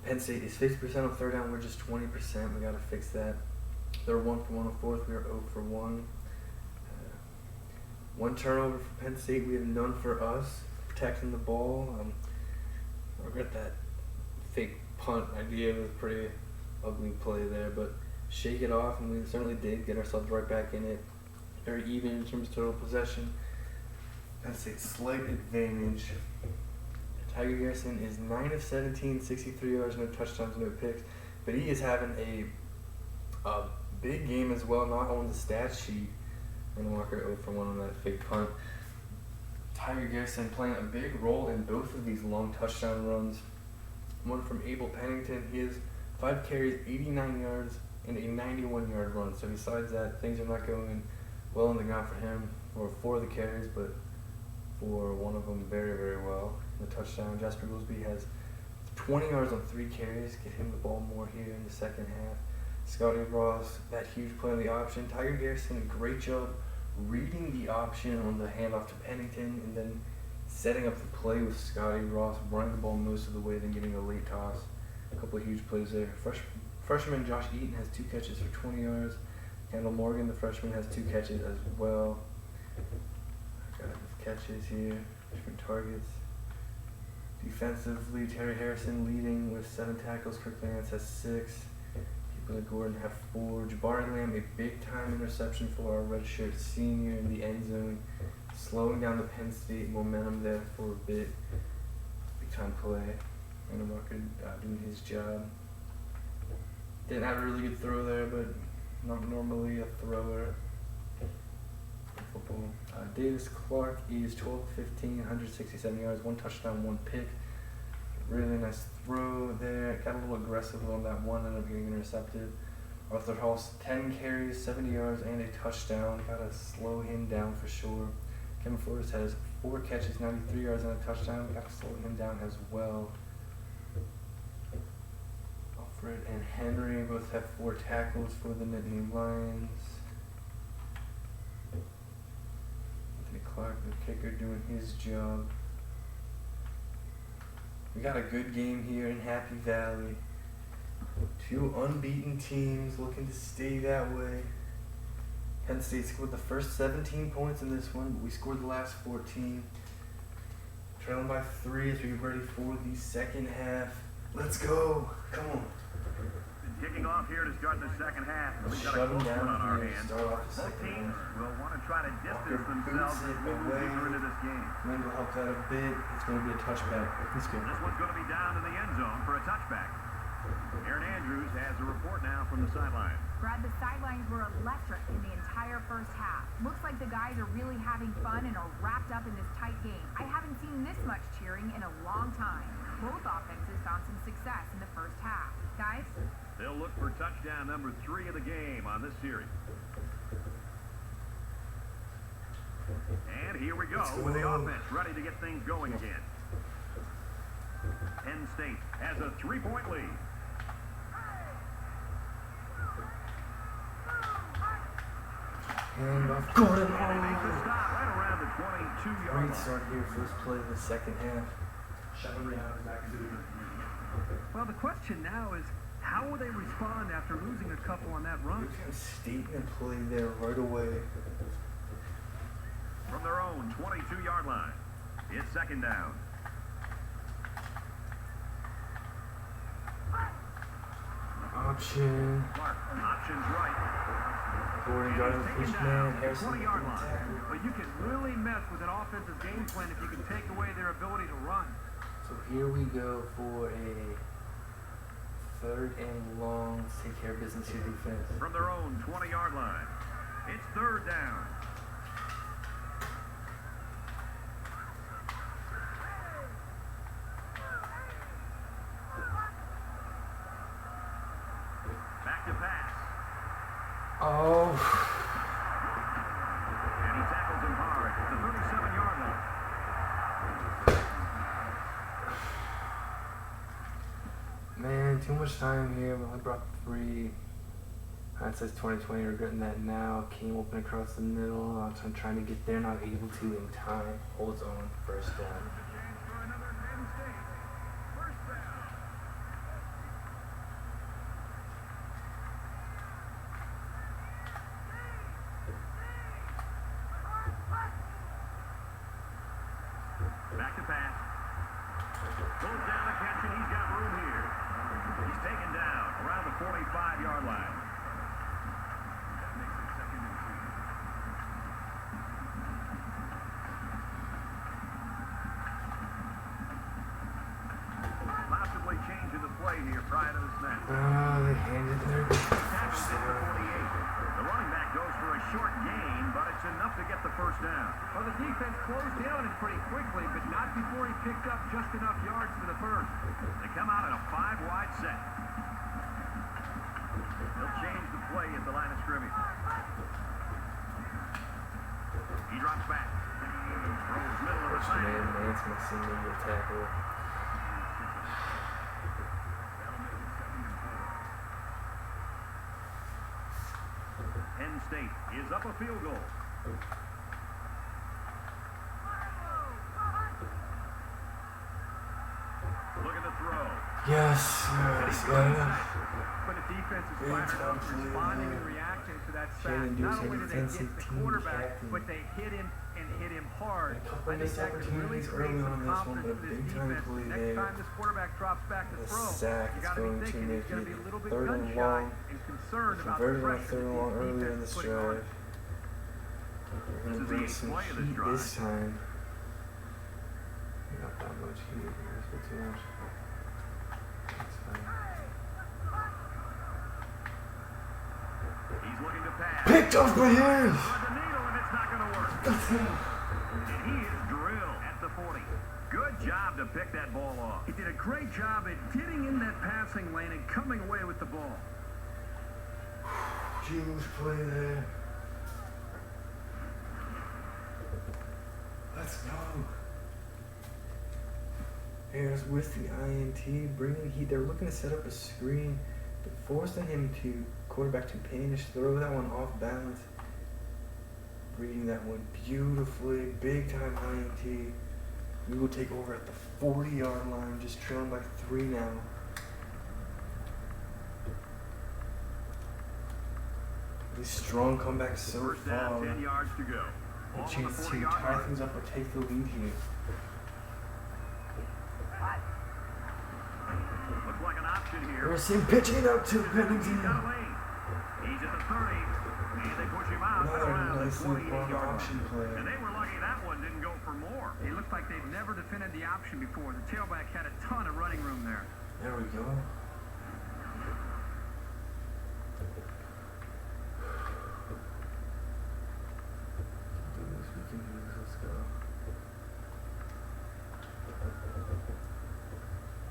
Penn State is 50% on third down, we're just 20%. We gotta fix that. They're 1 for 1 on fourth, we are 0 for 1. One turnover for Penn State, we have none for us. Protecting the ball. I regret that fake punt idea. It was a pretty ugly play there, but shake it off, and we certainly did get ourselves right back in it. Very even in terms of total possession. Penn State slight advantage. Tiger Garrison is 9 of 17, 63 yards, no touchdowns, no picks, but he is having a big game as well, not on the stat sheet. And Walker 0 for 1 on that fake punt. Tiger Garrison playing a big role in both of these long touchdown runs. One from Abel Pennington. He has 5 carries, 89 yards, and a 91-yard run. So besides that, things are not going well on the ground for him, or for the carries, but for one of them very, very well. The touchdown, Jasper Goolsby has 20 yards on 3 carries. Get him the ball more here in the second half. Scotty Ross, that huge play on the option. Tiger Garrison, a great job reading the option on the handoff to Pennington and then setting up the play with Scotty Ross, running the ball most of the way, then getting a late toss. A couple of huge plays there. Freshman Josh Eaton has 2 catches for 20 yards. Kendall Morgan, the freshman, has 2 catches as well. Got his catches here, different targets. Defensively, Terry Harrison leading with 7 tackles. Kirk Lance has 6. Billy Gordon have 4. Jabari Lamb, a big-time interception for our redshirt senior in the end zone, slowing down the Penn State momentum there for a bit. Big-time play. Brandon Walker doing his job. Didn't have a really good throw there, but not normally a thrower in football. Davis Clark is 12 of 15, 167 yards, 1 touchdown, 1 pick. Really nice throw there. Got a little aggressive on that one, ended up getting intercepted. Arthur Hall's 10 carries, 70 yards, and a touchdown. Gotta slow him down for sure. Kevin Flores has 4 catches, 93 yards, and a touchdown. Gotta slow him down as well. Alfred and Henry both have 4 tackles for the Nittany Lions. Anthony Clark, the kicker, doing his job. We got a good game here in Happy Valley. 2 unbeaten teams looking to stay that way. Penn State scored the first 17 points in this one, but we scored the last 14. Trailing by 3 as we get ready for the second half. Let's go. Come on. Kicking off here to start the second half. We've got a Shut 'em close one on our down here. hands. Start off the Both second teams half. will want to try to distance Walker themselves boots as it we move away. deeper into this game. Wind will help that a bit. It's going to be a touchback. Let's go. This one's going to be down in the end zone for a touchback. Aaron Andrews has a report now from the sideline. Brad, the sidelines were electric in the entire first half. Looks like the guys are really having fun and are wrapped up in this tight game. I haven't seen this much cheering in a long time. Both offenses found some success in the first half. Guys? They'll look for touchdown number 3 of the game on this series. And here we go with the offense ready to get things going again. Penn State has a 3-point lead. And off Gordon. And he makes the stop right around the 22-yard line. Great start here, first play of the second half. Shut him down. Well, the question now is, how will they respond after losing a couple on that run? Penn State and play there right away. From their own 22-yard line, it's second down. Option. Clark, options right. Gordon drives the push man. Harrison 20-yard line. tackle. But you can really mess with an offensive game plan if you can take away their ability to run. So here we go for a 3rd and long. Let's take care of business here, defense. From their own 20-yard line, it's 3rd down. Back to pass. Oh. And he tackles him hard at the 37-yard line. Man, too much time here. We only brought 3. Hindsight's 2020. Regretting that now. Came open across the middle. I'm trying to get there, not able to in time. Holds on. 1st down. Back to pass. Pulls down the catch, and he's got room here. He's taken down around the 45-yard line. That makes it 2nd and 2. Possibly changing the play here prior to the snap. They handed their Tackles at the 48. The running back goes for a short gain, but it's enough to get the 1st down. Well, the defense closed in on it pretty quickly, but not before he picked up just enough yards for the 1st. They come out in a 5-wide set. They'll change the play at the line of scrimmage. He drops back. Throws middle of the Man, field. Nance missing the tackle. Penn State is up a field goal. Look at the throw. Yes. But the defense is fired up, responding and reacting to that sack. Shannon Not Deuce, only did they defensive hit the team quarterback, captain. but they hit him and hit him hard. A couple I think missed that could really opportunities create early some on this one, confidence but for a this big time defense. play Next there. time this quarterback drops back to The throw, sack you is got to going be to thinking he's make going to be it a little bit 3rd gun and shy long. and concerned about the Converted on pressure 3rd and long that the earlier in defense this is putting on drive. it. We're This going is to the bring 8th some play of this heat drive. this time. Not that much heat. That's way too much. That's fine. He's looking to pass. Picked off my hands! Toward the needle, and it's not going to work. And he is drilled at the 40. Good job to pick that ball off. He did a great job at getting in that passing lane and coming away with the ball. Huge play there. Let's go. Harris with the INT, bringing heat. They're looking to set up a screen, but forcing him to quarterback to panish, throw that one off balance. Reading that one beautifully, big time INT. We will take over at the 40-yard line, just trailing by 3 now. These strong comebacks so 1st down, far. 10 yards to go. A Ball on the chance to 40-yard tie line. things up or take the lead here. Looks like an option here. Harrison pitching out to He's Pennington. got a lane. He's at the 30, and they push him out Another around the nicely run 28-yard option line. play. And they were lucky that one didn't go for more. It looked like they'd never defended the option before. The tailback had a ton of running room there. There we go. We can do this. Let's go.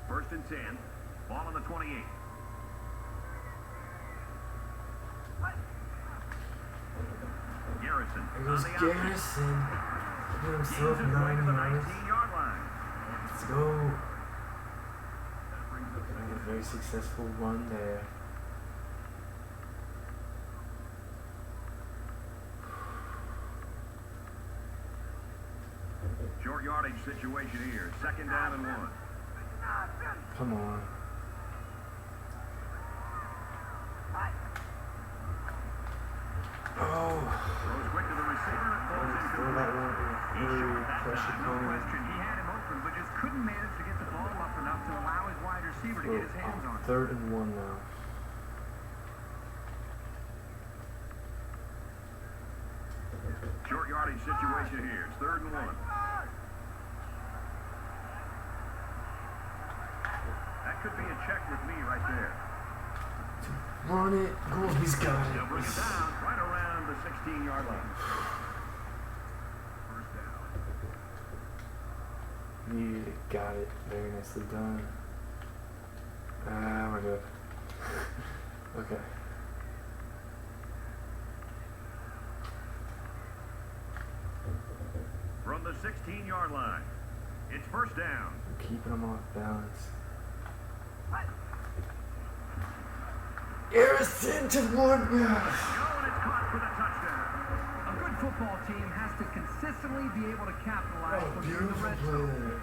1st and 10. Ball on the 28. Garrison There on goes the outside. Garrison. Get Gains himself his way 9 to the yards. 19-yard line. Let's go. That brings up And a very successful run there. short yardage situation here. 2nd down and 1. Come on. Oh. Throws quick to the receiver. Falls Throw that one. Really pressure No coming. question, he had him open, but just couldn't manage to get the ball up enough to allow his wide receiver to get his hands on it. 3rd and 1 now. Short yardage situation here. It's 3rd and 1. That could be a check with me right there. Run it. Go. He's got They'll bring it it. down right around the 16-yard line. First down. You got it. Very nicely done. We're good. Okay. From the 16-yard line, it's first down. I'm keeping him off balance. Harrison to one. Go, and it's caught for the touchdown. A good football team has to consistently be able to capitalize Oh, when you're in the beautiful red play zone. there.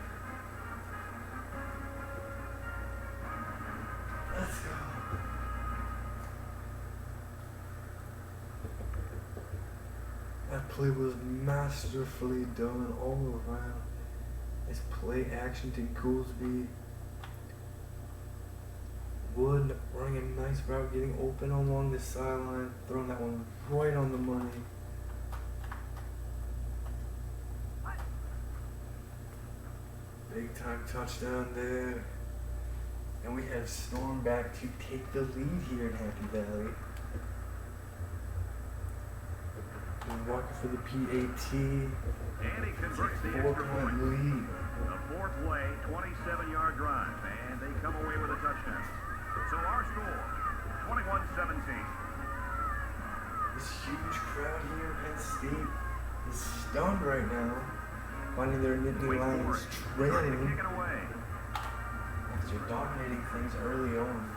Let's go. That play was masterfully done all around. Nice play action to Goolsby. Wood running a nice route, getting open along the sideline, throwing that one right on the money. Big time touchdown there. And we have Storm back to take the lead here in Happy Valley. And Walker for the PAT. And he converts the 4 extra point point. lead. A 4-play, 27-yard drive, and they come away with a touchdown. So our score, 21-17. This huge crowd here in Penn State is stunned right now, finding their Nittany Lions Ready to trailing kick it away. after dominating things early on.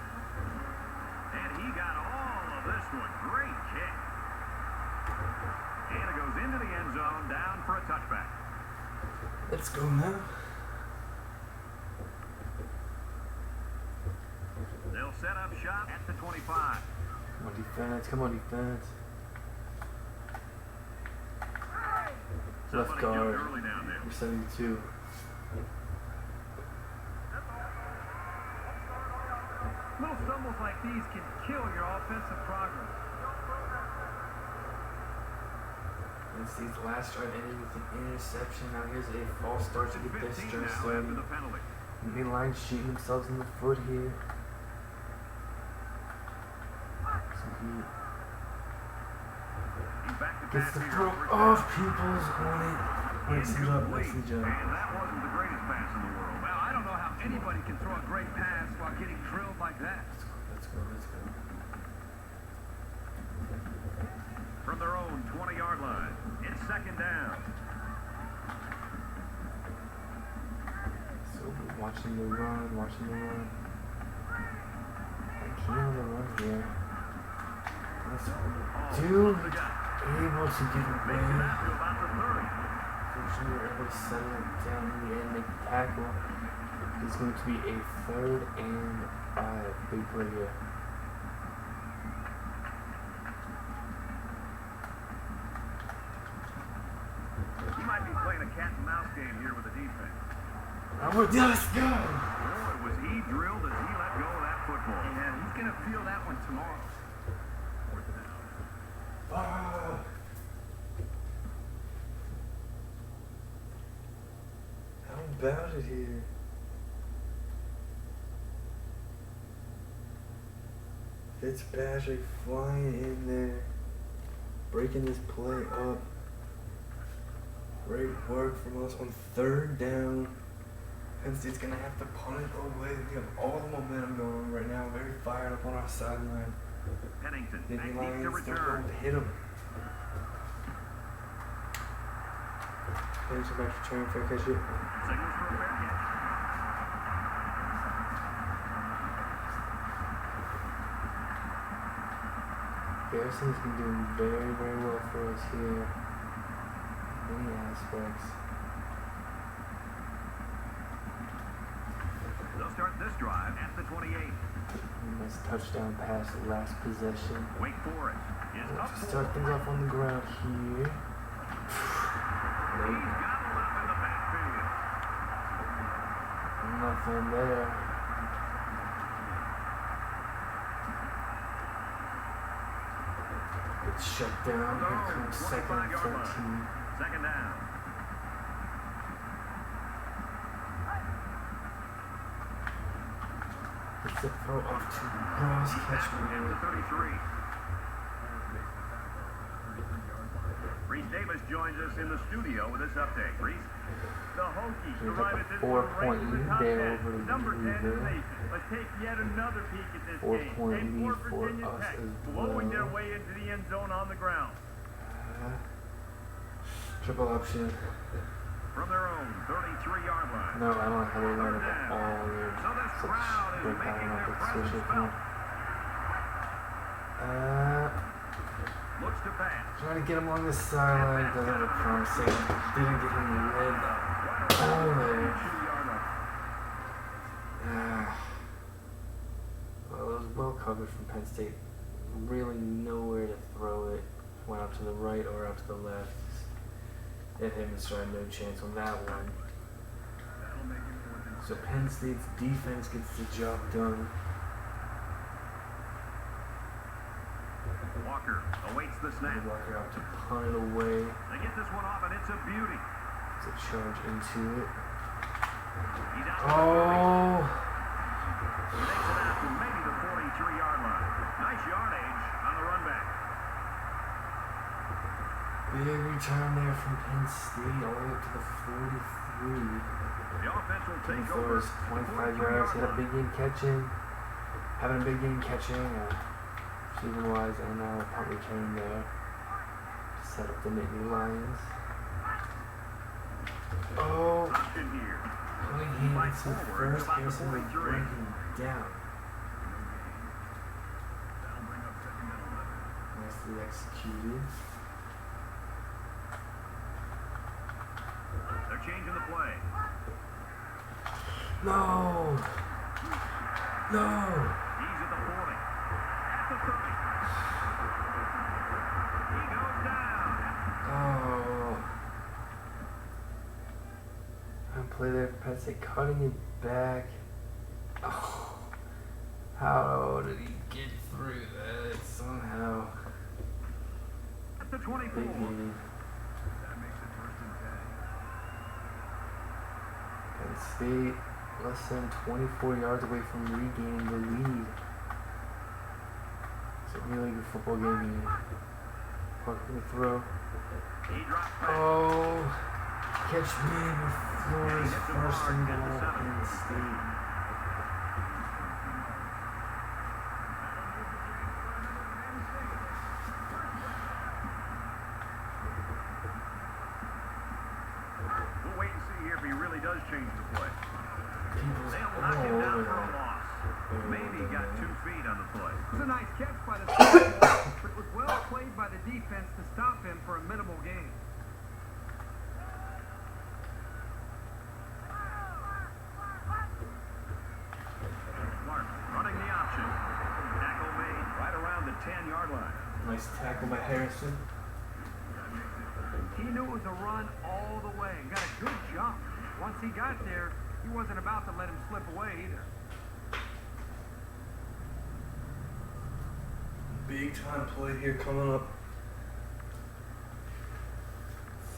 And he got all of this one. Great kick. And it goes into the end zone, down for a touchback. Let's go now. They'll set up shop at the 25. Come on, defense. Come on, defense. Left Somebody guard. jumped early down there. Number 72. Little stumbles like these can kill your offensive progress. Penn State's last drive ended with an interception. Now here's a false start to get this 15 drive now after started. the penalty. Nittany Lions shooting themselves in the foot here. So he He's back to gets pass the here. throw First off down. Peoples on it. Nicely up, Incomplete. nicely done. And that wasn't the greatest pass in the world. Well, I don't know how anybody can throw a great pass while getting drilled like that. Let's go, let's go. From their own 20-yard line, it's second down. So watching the run, watching the run. And key on the run here. That's dude able to get Makes it away. out to about the 30. Fortunately, we're able to settle it down in the end, make the tackle. It's going to be a 3rd and 5. Big play here. He might be playing a cat and mouse game here with the defense. Let's go! Boy, was he drilled as he let go of that football. Yeah, he's going to feel that one tomorrow. Fourth down. Ah. How about it here? Fitzpatrick flying in there, breaking this play up. Great work from us on 3rd down. Penn State's gonna have to punt it away. We have all the momentum going right now. Very fired up on our sideline. Pennington, Nittany technique to Lions don't return. want to hit him. Pennington back to return, fair catch it. Signals for a fair catch. Garrison's been doing very, very well for us here. Many aspects. The start this drive at the 28. Nice touchdown pass last possession. Wake Forest is up To 4. start things off on the ground here. He's got him up in the backfield. Nothing there. It's shut down. Here comes second and 13. Second down. It's the throw off to Ross At Ketchman. the 33. Reese Davis joins us in the studio with this update. Reese? The Hokies There's arrive like at a this 4-point one ranked in the lead top there 10. over the Number 10 in the leader. nation. Let's take yet another peek at this 4-point game. And lead for for Virginia us Tech, as blowing their well. way into the end zone on the ground. Triple option. From their own 33-yard line. No, I don't like how they line up Third all down. their So this crowd is break making out their like presence switches. felt. Looks to pass. Trying to get him on the sideline, doesn't look promising. Didn't get him led up. Oh, there. 2-yard line. Well, it was well covered from Penn State. Really nowhere to throw it. Went out to the right or out to the left. And him and Stride no chance on that one. So Penn State's defense gets the job done. Walker awaits the snap. Walker out to punt it away. They get this one off, and it's a beauty. It's a charge into it. He's out. Oh! He makes it out to maybe the 43-yard line. Nice yardage on the run back. Big return there from Penn State all the way up to the 43. The offense will take For over. his 25 yards, had a big game catching. Having a big game catching, receiving wise, and punt return there to set up the Nittany Lions. Oh, Option here. coming in, it's the first Harrison would break him down. Nicely executed. They're changing the play. No! No! He's at the 40. At the 30. He goes down. Oh. And play there for Penn State, cutting it back. Oh. How did he get through that somehow? At the 24. Big game. Penn State less than 24 yards away from regaining the lead. It's a really good football game here. Parker with throw. He drops back. Oh, catch me before his first and goal, Penn State. We'll wait and see here if he really does change the play. People's They'll all knock him down over for a that. loss. Maybe he got 2 feet on the play. It was a nice catch by the sophomore, but it was well played by the defense to stop him for a minimal gain. Clark running the option. Tackle made right around the 10-yard line. Nice tackle by Harrison. He knew it was a run all the way and got a good jump. Once he got there, he wasn't about to let him slip away either. Big time play here coming up.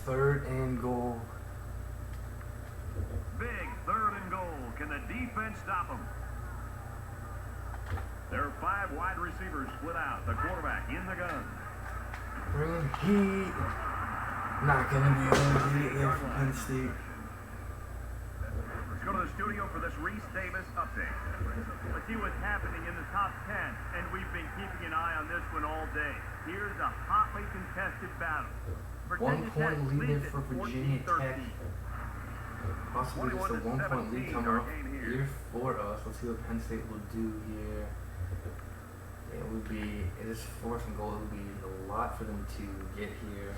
3rd and goal. Big 3rd and goal. Can the defense stop him? There are 5 wide receivers split out. The quarterback in the gun. Bringing heat. Not gonna be able to get it there for Penn State. Let's go to the studio for this Reese Davis update. Let's see what's happening in the top 10, and we've been keeping an eye on this one all day. Here's a hotly contested battle. 1 Virginia Tech point lead leads there for at Virginia 14-13. Tech. Possibly just a 1 point lead coming up here for us. Let's see what Penn State will do here. It would be, it is 4th and goal. It would be a lot for them to get here.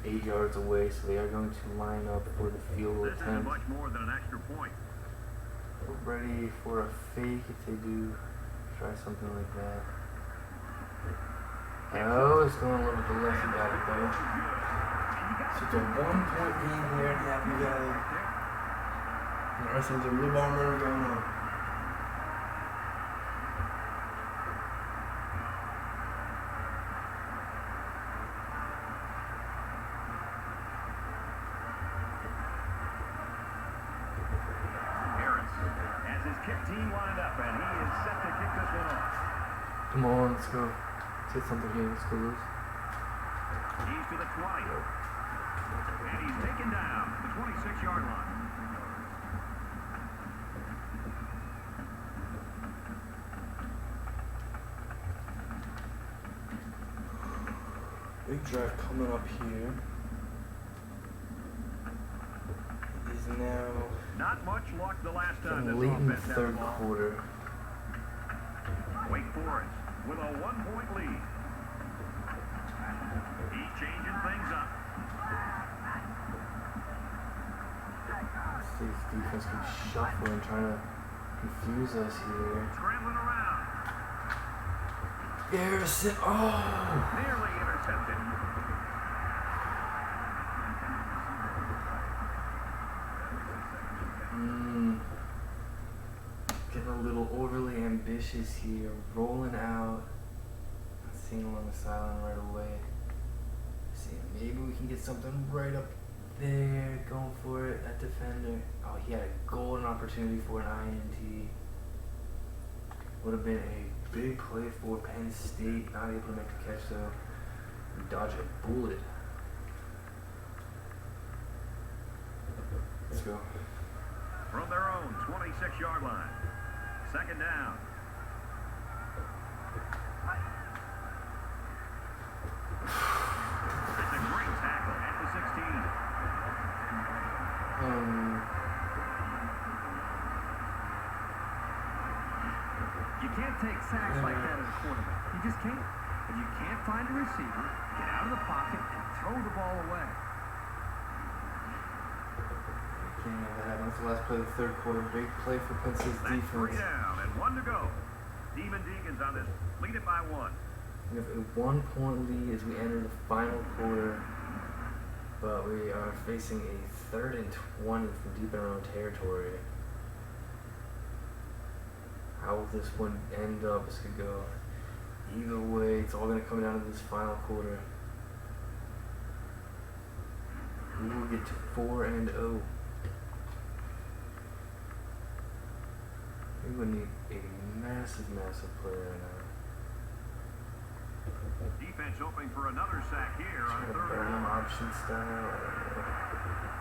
8 yards away, so they are going to line up for the field goal This isn't attempt. much more than an extra point. ready for a fake if they do try something like that. Oh, it's going a little bit less about it though. So it's a 1-point game here in Happy Valley. And the rest of the blue bomb runner going on. Kick team lined up, and he is set to kick this one off. Come on, let's go. Let's get something here. Let's go, Lewis. He's to the 20. And he's taken down at the 26-yard line. Big drive coming up here. Is now not much luck the last time this late in the offense had third the ball. quarter. Wake Forest with a 1-point lead. He's changing things up. State's defense keeps shuffling, trying to confuse us here. Scrambling around. Garrison, oh! Nearly intercepted. Getting a little overly ambitious here, rolling out, seeing along the sideline right away. See, maybe we can get something right up there, going for it, that defender. Oh, he had a golden opportunity for an INT. Would have been a big play for Penn State, not able to make the catch though. We dodged a bullet. Let's go. From their own 26-yard line. Second down. It's a great tackle at the 16. You can't take sacks like that as a quarterback. You just can't. If you can't find a receiver, get out of the pocket and throw the ball away. Can't have that happen. That's the last play of the third quarter. Big play for Penn State's That's defense. 3 down and 1 to go. Deacons on this. Lead it by 1. We have a 1-point lead as we enter the final quarter, but we are facing a 3rd and 20 from deep in our own territory. How will this one end up? This could go either way. It's all going to come down to this final quarter. We will get to 4-0. We would need a massive play right now. Defense hoping for another sack here on Try to 3rd burn and them 1. option style.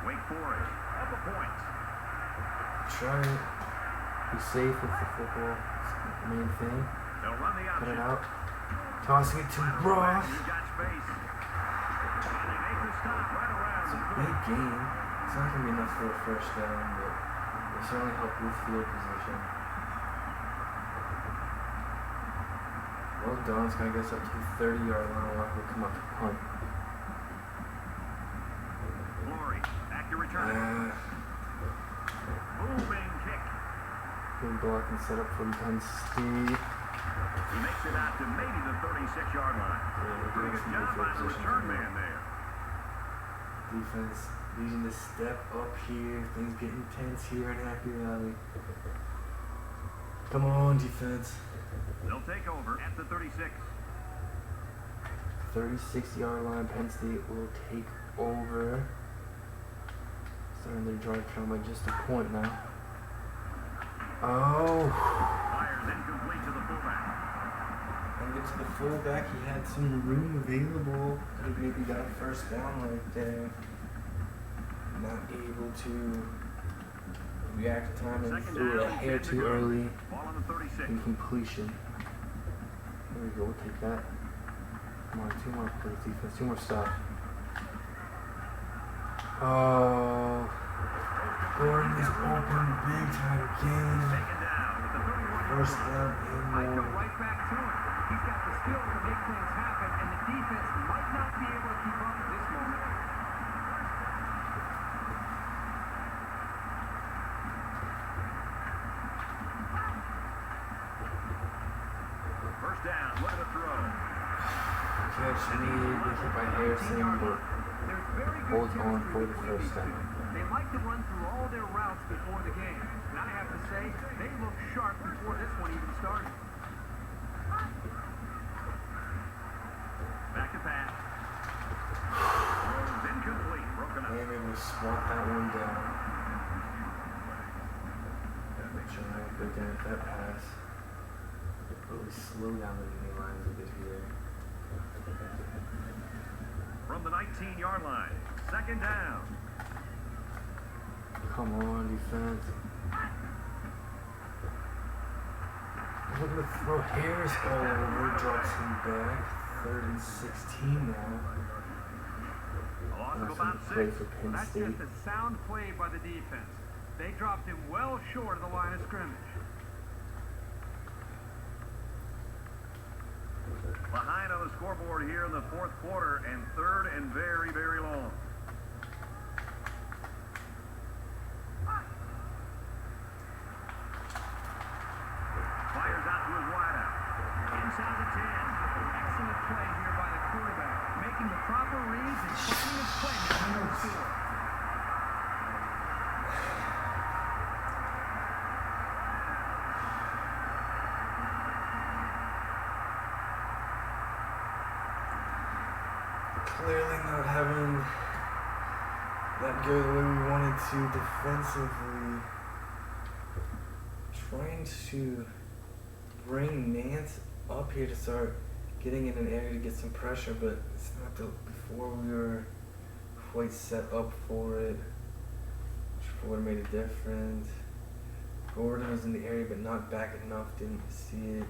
Wake Forest up a point. Try it. Be safe with the football. It's the main thing. They'll run the Cut option. it out. Tossing it to Ross. He's got space. And they make the stop right around. It's a big game. It's not going to be enough for a first down, but it'll certainly help with field position. Well done. It's going to get us up to the 30-yard line. We'll come up to punt. Glory, back to return. Moving kick. Good block and set up from Penn State. He makes it out to maybe the 36-yard line. Pretty good job by the return man there. Defense needing to step up here. Things get intense here in Happy Valley. Come on, defense. They'll take over at the 36. 36-yard line. Penn State will take over. Starting their drive count by just a point now. Oh. Fires incomplete to the fullback. and get to the fullback. He had some room available. Could have maybe got a first down right there. Not able to react to time and threw it a hair too early. Ball on the 36. Incompletion. There we go. We'll take that. Come on, 2 more plays defense. 2 more stops. Oh. Gordon is open big time again. Taken down with the 31. First down and I go more. right back to him. He's got the skill to make things happen, and the defense might not be able to keep up at this moment. first down. Look at the throw. Catch needed, they hit by Harrison, but There's very good holds on chemistry for the between first these down. two. They like to run through all their routes before the game. And I have to say, they look sharp before this one even started. Back to pass. Incomplete. Broken up. And able to swat that one down. Trying to go down at that pass. Really slow down the Nittany lines a bit here. From the 19-yard line. Second down. Come on, defense. Look at the throw. Harris all over, drops him back. 3rd and 16 now. A loss of That's about a play 6. for Penn That's State. just a sound play by the defense. They dropped him well short of the line of scrimmage. Behind on the scoreboard here in the 4th quarter, and 3rd and very, very long. Fires out to his wideout. Inside the 10. Excellent play here by the quarterback, making the proper reads and finding his playmaker to score. Clearly not having that go the way we wanted to defensively. Trying to bring Nance up here to start getting in an area to get some pressure, but it's not before we were quite set up for it, which would have made a difference. Gordon was in the area but not back enough, didn't see it.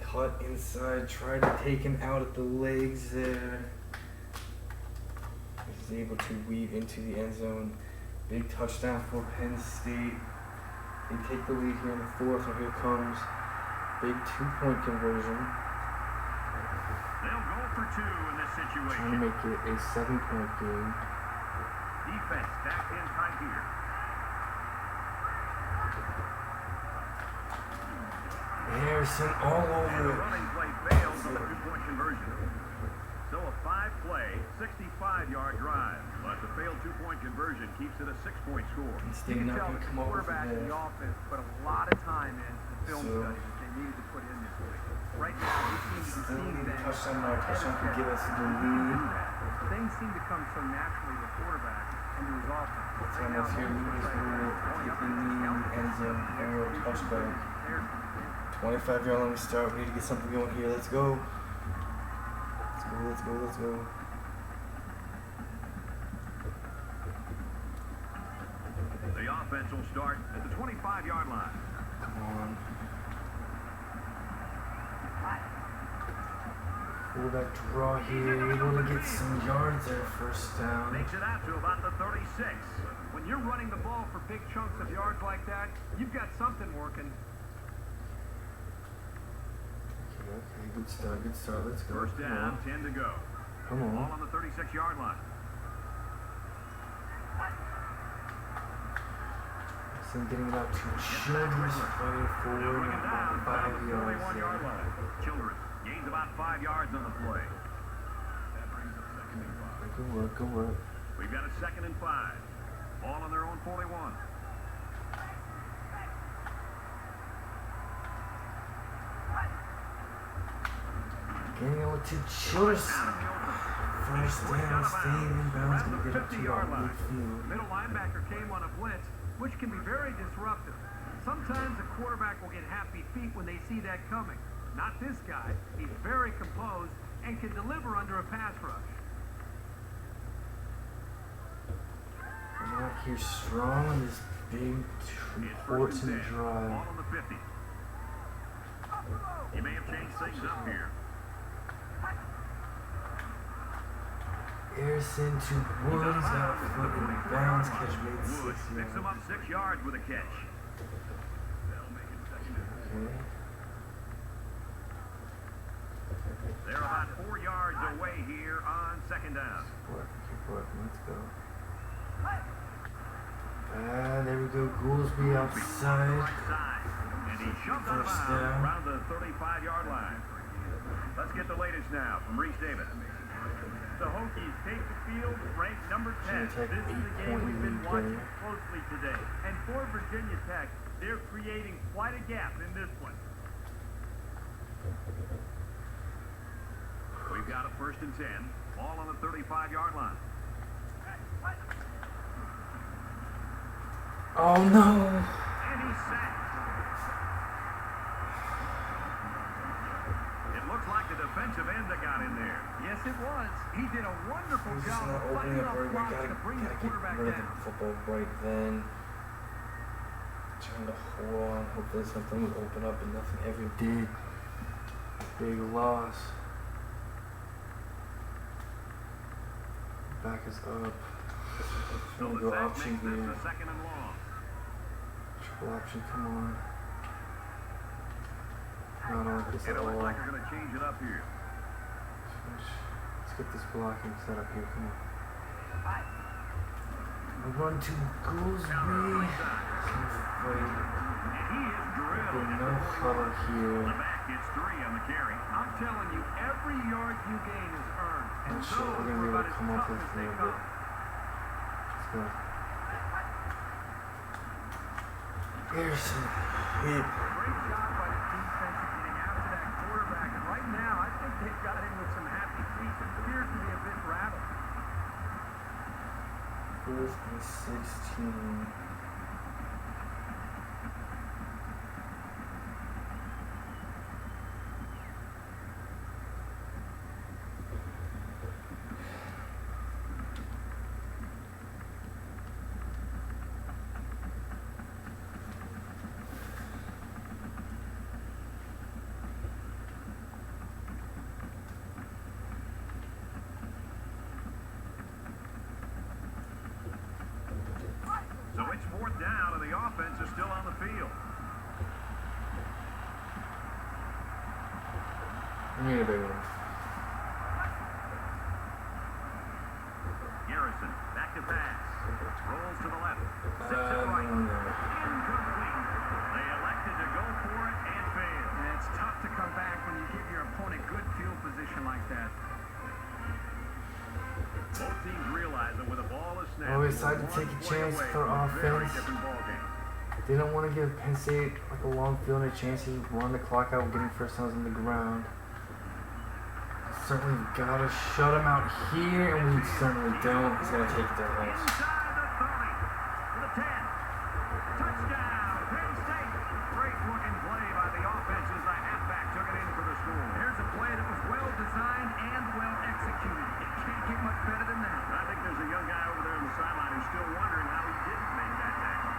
Cut inside, tried to take him out at the legs there. He was able to weave into the end zone. Big touchdown for Penn State. They take the lead here in the 4th, and here comes big 2-point conversion. They'll go for 2 in this situation. Trying to make it a 7-point game. Defense back in tight here. Harrison all And the over it. running play fails on the 2-point conversion. So a 5-play, 65-yard drive. But the failed 2-point conversion keeps it a 6-point score. Penn You State can not tell going the to come over from quarterback and the there. offense put a lot of time into the film So- study that they needed to put in this week. Right now, we seem to be Still seeing need a things touchdown. Our ahead of touchdown could schedule. give us the They lead. do that. Things seem to come so naturally to the quarterback and to his offense. That's Right almost now, here. Lucas going will up get the against knee, Scout. end zone, or touchback. 25-yard line to start. We need to get something going here. Let's go. Let's go, let's go, let's go. The offense will start at the 25-yard line. Come on. Fullback draw here. Able to get some yards there. First down. Makes it out to about the 36. When you're running the ball for big chunks of yards like that, you've got something working. Okay, good start, good start. Let's go. First Come down, on. 10 to go. Come Ball on. on the 36-yard line. So getting it out to Childress, fighting forward, Bring it down, 5 yards 41-yard there. line. Childress gains about 5 yards on the play. Good work, good work. We've got a 2nd and 5. Ball on their own 41. Getting over to Childress. First down, staying in bounds, gonna get up to our midfield. Middle linebacker came on a blitz, which can be very disruptive. Sometimes a quarterback will get happy feet when they see that coming. Not this guy. He's very composed and can deliver under a pass rush. Coming out here strong on this big, important drive. Ball on the 50. He may have changed things up here. Harrison to Wood. He's got a foot in bounds. Catch made 6 Wood picks him up yards. 6 yards with a catch. Okay. They're about 4 yards away here on 2nd down. Keep working. Let's go. There we go. Goolsby outside. Right side. And And he shoved out of First bounds down. around the 35-yard line. Let's get the latest now from Reese Davis. The Hokies take the field, ranked number 10. Virginia Tech This is the game we've been 8-point watching lead closely today. And for Virginia Tech, they're creating quite a gap in this one. We've got a 1st and 10. Ball on the 35-yard line. Oh no! And he's sacked. It looks like the defensive end that got in there. Yes, it was. He did a wonderful We're just job not of opening fighting up off right. We blocks gotta to bring the get quarterback rid of down. the football right then. Trying to hold on. Hopefully something will open up, and nothing ever did. Big loss. Back is up. So Gonna the go sack option makes this here. a 2nd and long. Triple option, come on. I don't like this And at it looks all. like they're going to change it up here. Let's get this blocking set up here. Come on. The 1-2 goes me. And he is drilled. No huddle here. The back gets 3 on the carry. I'm telling you, every yard you gain is earned. And Not sure those we're gonna were be able about to as come up tough with as they here, come. but let's go. Harrison hit. Great job by the defense of getting after that quarterback. And right now, I think they've got him with some happy feet. It appears to be a bit rattled. 4th and 16. So it's 4th down, and the offense is still on the field. We need a big one. Garrison, back to pass. Rolls to the left. Six to No. right. Incomplete. They elected to go for it and fail. And it's tough to come back when you give your opponent good field position like that. Both teams realize that with a ball is snapped, Oh, we decided to take a chance for offense. They don't want to give Penn State like a long field and a chance to run the clock out, getting first downs on the ground. Certainly gotta shut him out here, and we certainly don't. He's gonna take the loss. Inside the 30, to the 10. Touchdown, Penn State. Great looking play by the offense as the halfback took it in for the score. Here's a play that was well designed and well executed. It can't get much better than that. I think there's a young guy over there on the sideline who's still wondering how he didn't make that tackle.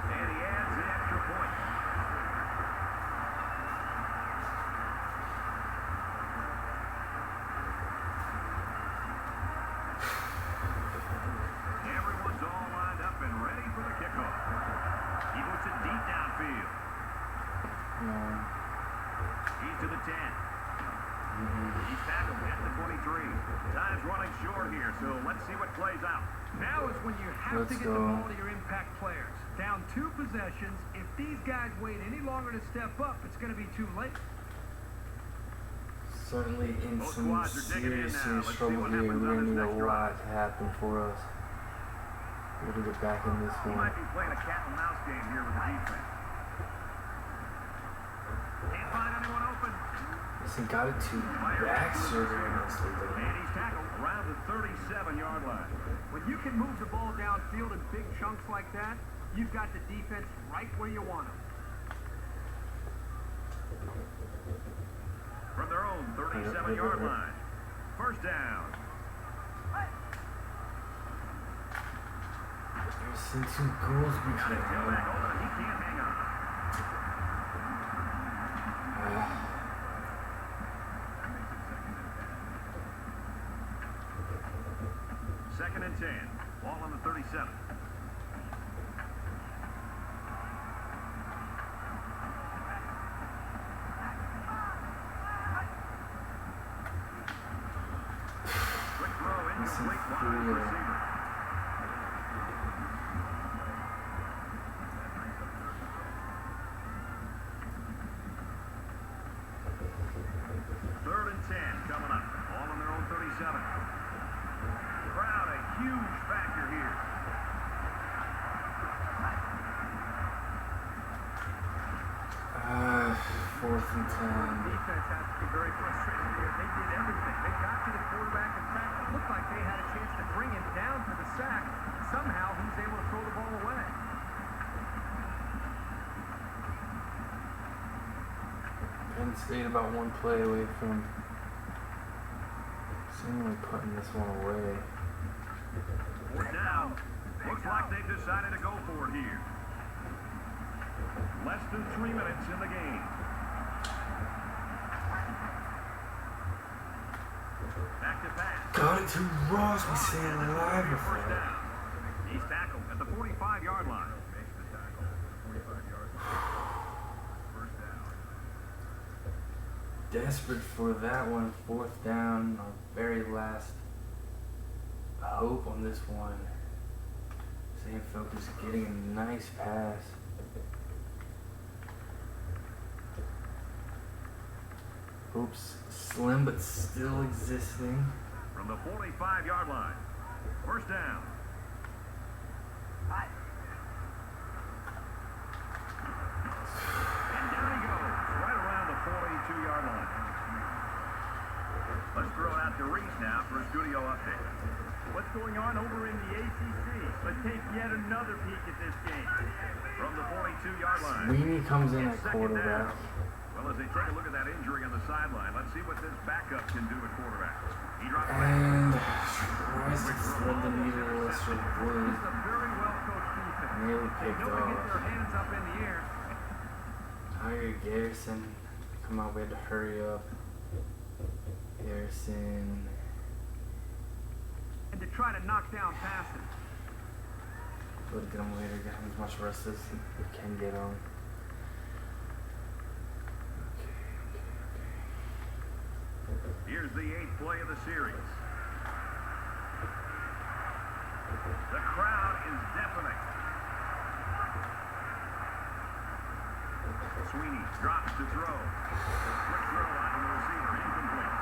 And he adds the extra point. Everyone's all lined up and ready for the kickoff. He puts it deep downfield. He's to the 10. He's tackled at the 23. Time's running short here, so let's see what plays out. Now is when you have Let's to get go. the ball to your impact players. Down 2 possessions. If these guys wait any longer to step up, it's going to be too late. Certainly in Both some squads are digging in serious, now. serious Let's see trouble what here. happens We're on gonna this need a next lot drive. to happen for us. We're gonna get back in this He one. might be playing a cat and mouse game here with the defense. Can't find anyone open. Listen, got it to back surgery mostly though. And he's tackled around the 37-yard line. When you can move the ball downfield in big chunks like that, you've got the defense right where you want them. from their own 37-yard line. First down. There's 2 goals behind Tailback him. open. He can't hang on. Second and 10. Ball on the 37. Quick throw, incomplete, wide receiver. Third and 10 coming up. All on their own 37. Crowd a huge factor here. Fourth and 10. Defense has to be very frustrated here. They did everything. They got to the quarterback. In fact, it looked like they had a chance to bring him down for the sack. Somehow, he was able to throw the ball away. Penn State about 1 play away from seemingly putting this one away. Now, looks like they've decided to go for it here. Less than 3 minutes in the game. Back to pass. Got it to Ross. We stay alive with First that. down. He's tackled at the 45-yard line. First down. Desperate for that one. 4th down. Our very last hope on this one. Same focus, getting a nice pass. Hopes slim but still existing. From the 45-yard line. First down. And down he goes, right around the 42-yard line. Let's throw it out to Reese now for a studio update. What's going on over in the ACC? Let's take yet another peek at this game. From the 42-yard line. Sweeney comes in at Second quarterback. down. Well, as they take a look at that injury on the sideline, let's see what this backup can do at quarterback. He drops back. And tries to thread the needle less This is a very well-coached defense. Nearly They picked know to get their off. hands up in the air. Tyler Garrison. Come on, we had to hurry up. Garrison. And to try to knock down passes. We'll get him later, get him as much rest as we can get on. Here's the 8th play of the series. The crowd is deafening. Sweeney drops to throw. Quick throw out to the receiver, incomplete.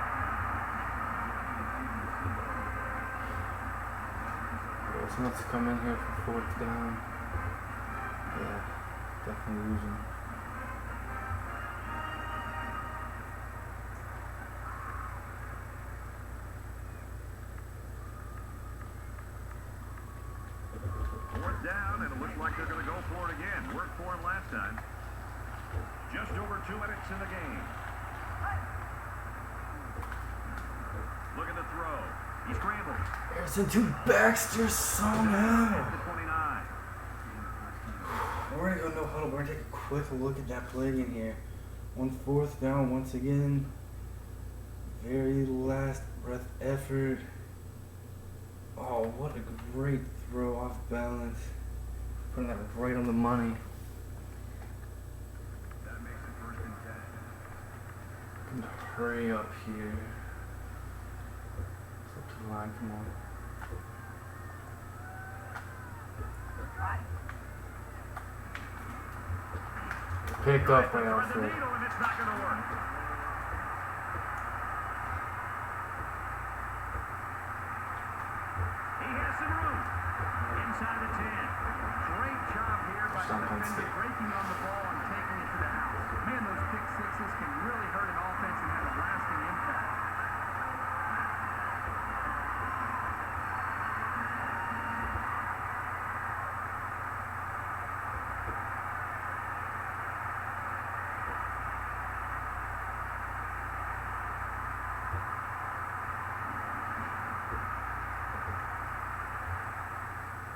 Wilson wants to come in here for 4th down. Yeah, definitely losing. Fourth down, and it looks like they're going to go for it again. Worked for him last time. Just over 2 minutes in the game. Look at the throw. He scrambles. Harrison to Baxter somehow. At the 29. We're gonna go no huddle. We're gonna take a quick look at that play in here. 4th down once again. Very last breath effort. Oh, what a great throw off balance. Putting that right on the money. That makes it 1st and 10. Gonna hurry up here. Up to the line, come on. Pick up by Thread the Alfred. needle, and it's not going to work. He has some room. Inside the 10. Great job here by the Penn defender State. breaking on the ball and taking it to the house. Man, those pick sixes can really hurt an offense and have a lasting impact.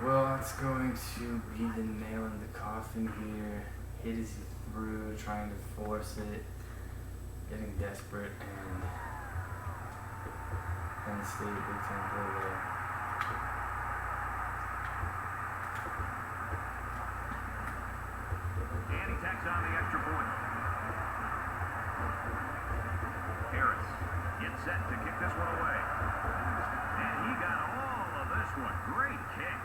Well, that's going to be the nail in the coffin here. Hit as he threw, trying to force it, getting desperate, and Penn State big time play there. And he tacks on the extra point. Harris gets set to kick this one away. And he got all of this one. Great kick.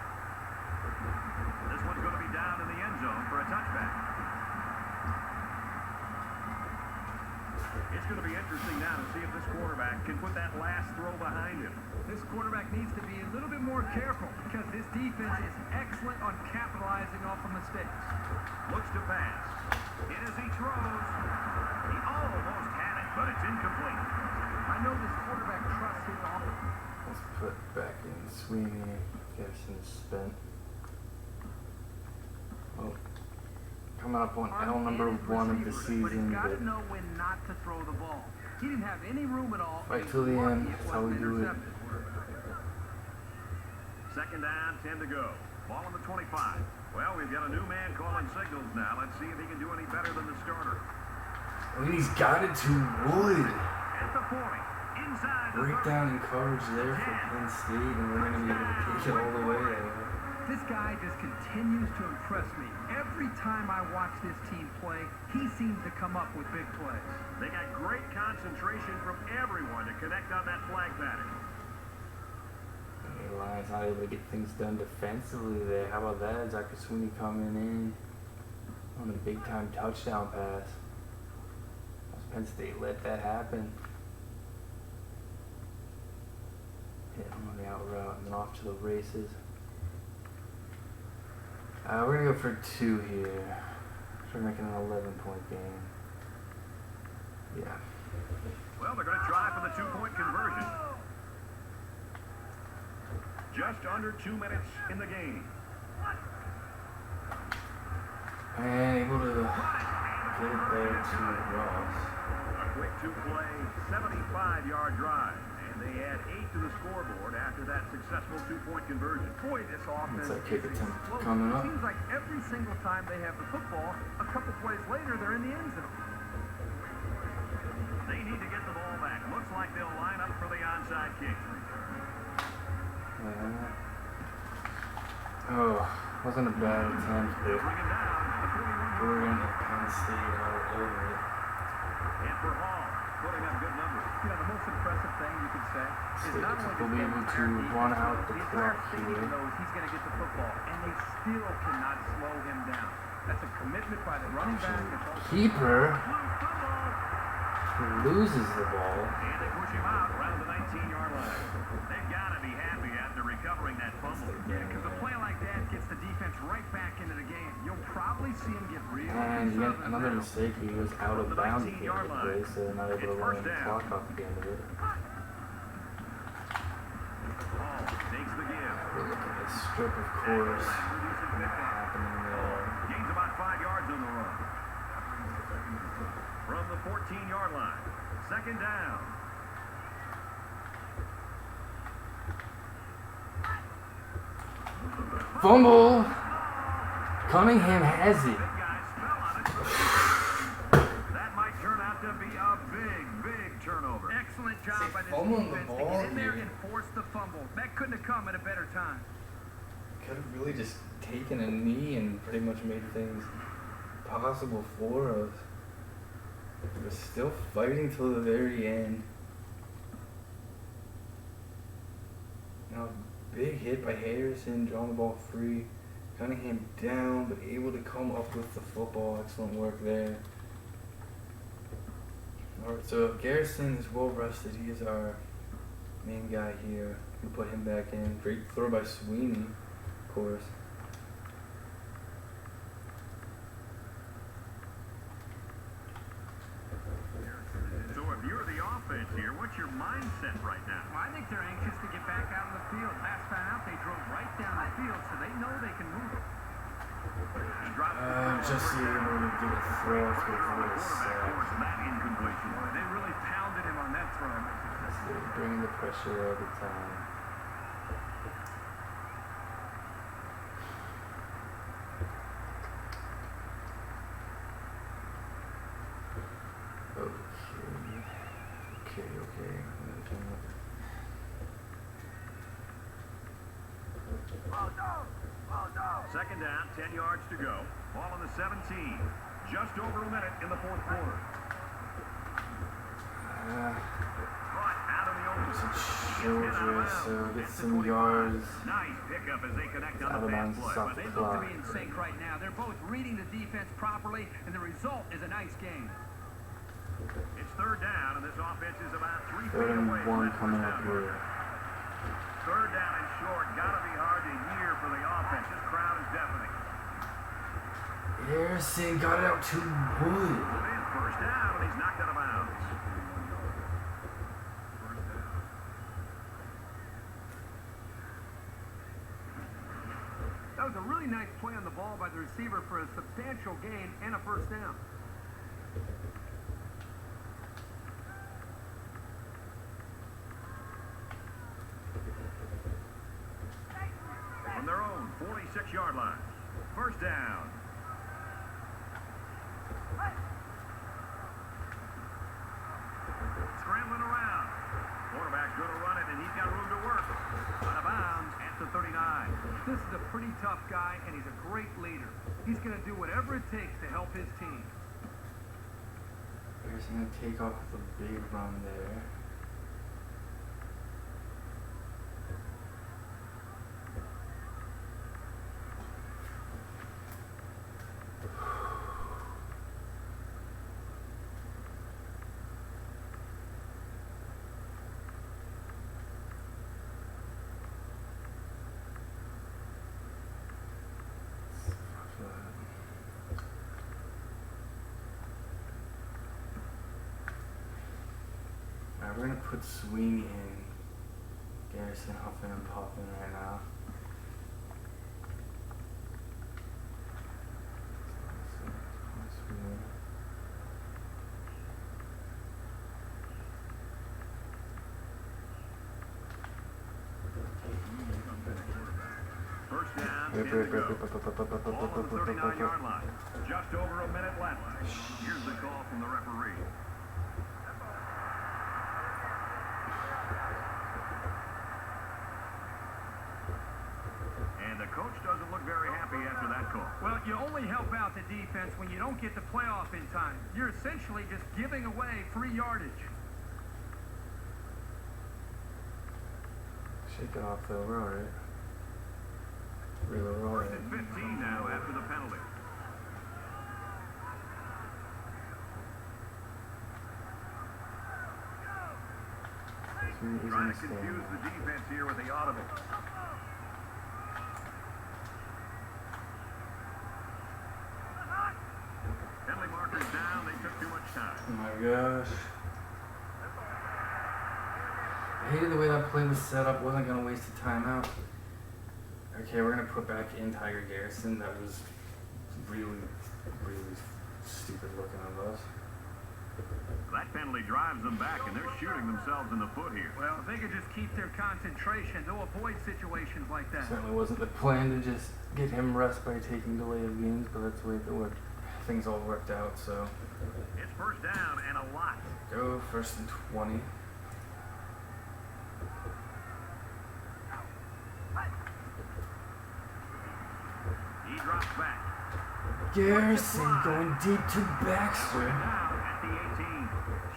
This one's going to be down in the end zone for a touchback. It's going to be interesting now to see if this quarterback can put that last throw behind him. This quarterback needs to be a little bit more careful because this defense is excellent on capitalizing off of mistakes. Looks to pass. In as he throws. He almost had it, but it's incomplete. I know this quarterback trusts his offense. Let's put back in Sweeney. Garrison is spent. Oh, coming up on L number 1 of the season, but he's got but to know when not to throw the ball. He didn't have any room at all. fight till the end. That's how we do it. Second down, 10 to go. Ball on the 25. Well, we've got a new man calling signals now. Let's see if he can do any better than the starter. Oh, he's got it to Wood. At the 40. Inside the 30. Breakdown and coverage there for Penn State, and we're going to be able to take it all the way there. This guy just continues to impress me. Every time I watch this team play, he seems to come up with big plays. They got great concentration from everyone to connect on that flag pattern. The Lions not able to get things done defensively there. How about that? Dr. Sweeney coming in on a big-time touchdown pass. Penn State let that happen. Hit him on the out route and then off to the races. We're going to go for 2 here. So we're making an 11-point game. Yeah. Well, they're going to try for the 2-point conversion. Just under 2 minutes in the game. And able to get it there to Ross. A quick 2-play, 75-yard drive. And they add 8 to the scoreboard after that successful 2-point conversion. Boy, this offense Looks like kick is attempt explosive. coming It up. seems like every single time they have the football, a couple plays later, they're in the end zone. They need to get the ball back. Looks like they'll line up for the onside kick. Oh, wasn't a bad attempt, but Bring it down. Oregon and Penn State all over it. And for Hall, putting up good numbers. You know, the most impressive thing you could say is State not will only be able to run out the entire clock stadium here. knows he's going to get the football, and they still cannot slow him down. That's a commitment by the running back. It's also Keeper loses the ball. And they push him out around the 19-yard line. They've got to be happy after recovering that fumble. Yeah, because a play like that gets the defense right back into the game. You'll probably see him get real And yet conservative another now. mistake. He was out of bounds at the end of the play, so they're not able to run the clock off at the end of it. Hall takes the give. We're looking at a strip, of course. Happening there. Gains about 5 yards on the run. From the 14-yard line. Second down. Fumble. Cunningham has it. Big guys fell on it. That might turn out to be a big turnover. Excellent job by this fumbling the defense to ball get in there here. and force the fumble. That couldn't have come at a better time. Could have really just taken a knee and pretty much made things possible for us. We're still fighting till the very end. Now, big hit by Harrison, drawing the ball free. Cunningham down, but able to come up with the football. Excellent work there. Alright, so if Garrison is well rested, he is our main guy here. We put him back in. Great throw by Sweeney, of course. So if you're the offense here, what's your mindset right now? Well, I think they're anxious to get back out on the field. Last time out, they drove right down the field, so they know they can move it. He drops the Just ball able to get a throw Quarterback before it's forced that incompletion. They really pounded him on that throw. bringing the pressure every time. Okay. Second down, 10 yards to go. Ball on the 17. Just over a minute in the fourth quarter. Caught out of the open. It's a shorter, so get some yards. Nice pickup as they connect on Out the of pass bounds, play. stop They the look to clock. be in sync right now. They're both reading the defense properly, and the result is a nice game. It's third down, and this offense is about 3 feet Third and away from one that coming first up down. here. Third down and short. Gotta be hard to hear for the offense. This crowd is deafening. Harrison got it out to Wood. It is first down, and he's knocked out of bounds. That was a really nice play on the ball by the receiver for a substantial gain and a first down. From their own 46-yard line. First down. Scrambling around. Quarterback's going to run it, and he's got room to work. Out of bounds at the 39. This is a pretty tough guy, and he's a great leader. He's going to do whatever it takes to help his team. Harrison gonna take off with a big run there. Alright, we're gonna put Sweeney in. Garrison huffing and puffing right now. Sweeney. First down, 10 to go. Ball on the 39-yard line. Just over a minute left. Here's the call from the referee. And the coach doesn't look very happy after that call. Well, you only help out the defense when you don't get the playoff in time. You're essentially just giving away free yardage. Shake it off though, we're alright. We're alright. First and 15 now after the penalty. Sweeney is Trying gonna to stay confuse in the there. defense here with the audible. Penalty markers down. They took too much time. Oh my gosh. I hated the way that play was set up. Wasn't gonna waste a timeout. Okay, we're gonna put back in Tiger Garrison. That was really stupid looking of us. That penalty drives them back, and they're shooting themselves in the foot here. Well, if they could just keep their concentration, they'll avoid situations like that. Certainly wasn't the plan to just get him rest by taking delay of games, but that's the way things all worked out. So It's first down and a lot. go first and 20. He drops back. Garrison going deep to Baxter. Down at the 18.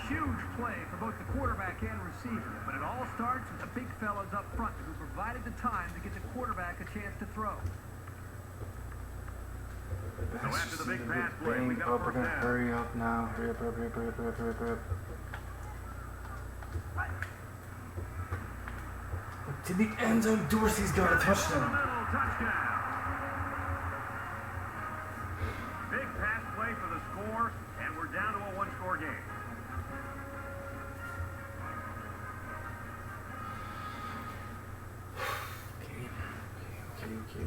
Huge play for both the quarterback and receiver, but it all starts with the big fellas up front who provided the time to get the quarterback a chance to throw. So after the big pass play, we Bang got up, we're first gonna down. hurry up now. Hurry up. To the end zone, Dorsey's got a touchdown. Middle, touchdown. Big pass play for the score, and we're down to a one-score game. Okay.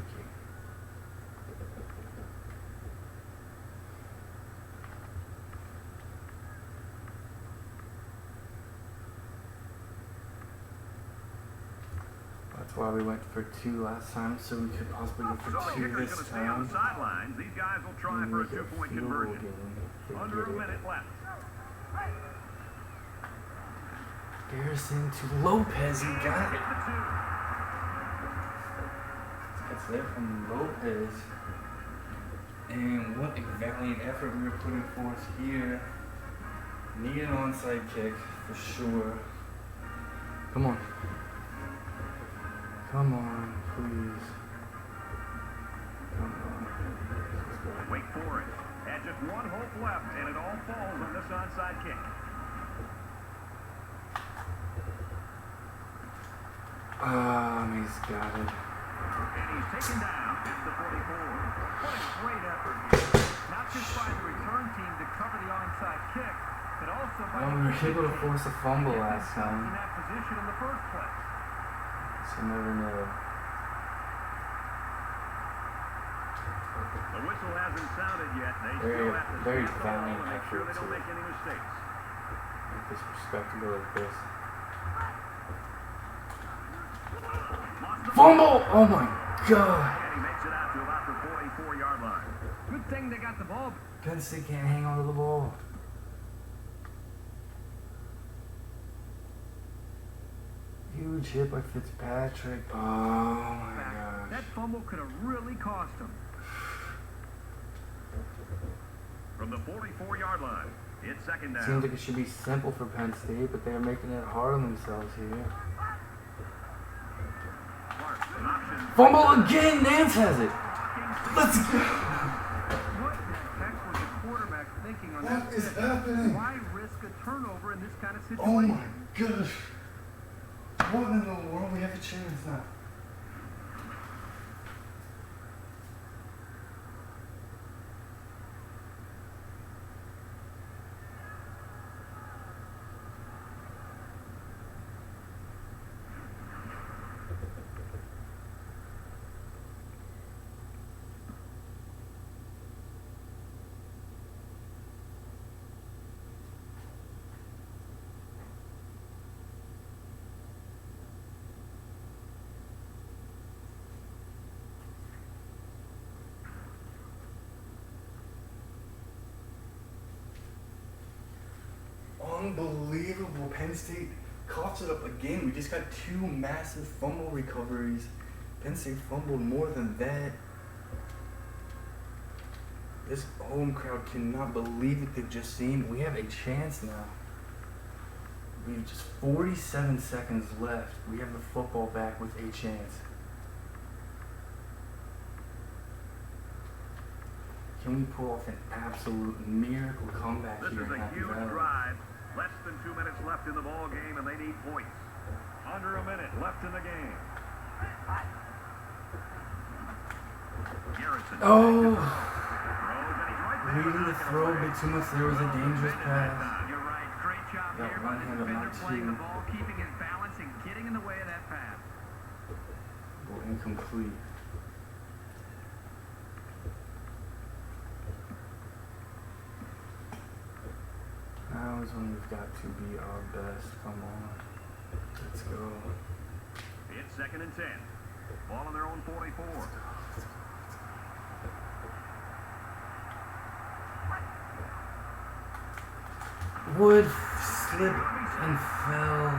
That's why we went for 2 last time, so we could possibly go So for the 2 kicker's this going to stay on the time. sidelines. These guys will try And for a make it a two-point field goal conversion. game. If they Under a get it. minute left. Garrison to Lopez, he got it. That's there from Lopez. And what a valiant effort we were putting forth here. Need an onside kick for sure. Come on. Come on, please. Come on. Wake Forest had just one hope left, and it all falls on this onside kick. He's got it. And he's taken down at the 44. What a great effort here. Not just by the return team to cover the onside kick, but also by Well, we were able to force a fumble last in time. that position in the first place. So never know. The whistle hasn't sounded yet. They Very- still have to very snap the ball valiant and make sure they effort don't to- make any mistakes. Make this respectable like this. Fumble! Oh my god! And he makes it out to about the 44-yard line. Good thing they got the ball. Penn State can't hang on to the ball. Huge hit by Fitzpatrick. Oh my That gosh. fumble could have really cost him. From the 44-yard line, it's second down. Seems like it should be simple for Penn State, but they're making it hard on themselves here. Clark, an option. Fumble again! Nance has it! Let's go! What the heck was the quarterback thinking on What that is pitch? happening? Why risk a turnover in this kind of situation? Oh my gosh. What in the world? We have a chance now. Unbelievable. Penn State coughs it up again. We just got two massive fumble recoveries. Penn State fumbled more than that. This home crowd cannot believe what they've just seen. We have a chance now. We have just 47 seconds left. We have the football back with a chance. Can we pull off an absolute miracle comeback This here is in a Happy huge Valley? drive. Less than 2 minutes left in the ball game, and they need points. Under a minute left in the game. Garrison. Oh! Throws, and he's right there. Reading the throw a bit too much. There was a dangerous pass. You're right. Great job Got here one by the hand on defender that playing the too. ball, keeping his balance, and getting in the way of that pass. Well, incomplete. Now is when we've got to be our best. Come on. Let's go. It's second and 10. Ball on their own 44. Wood slipped and fell.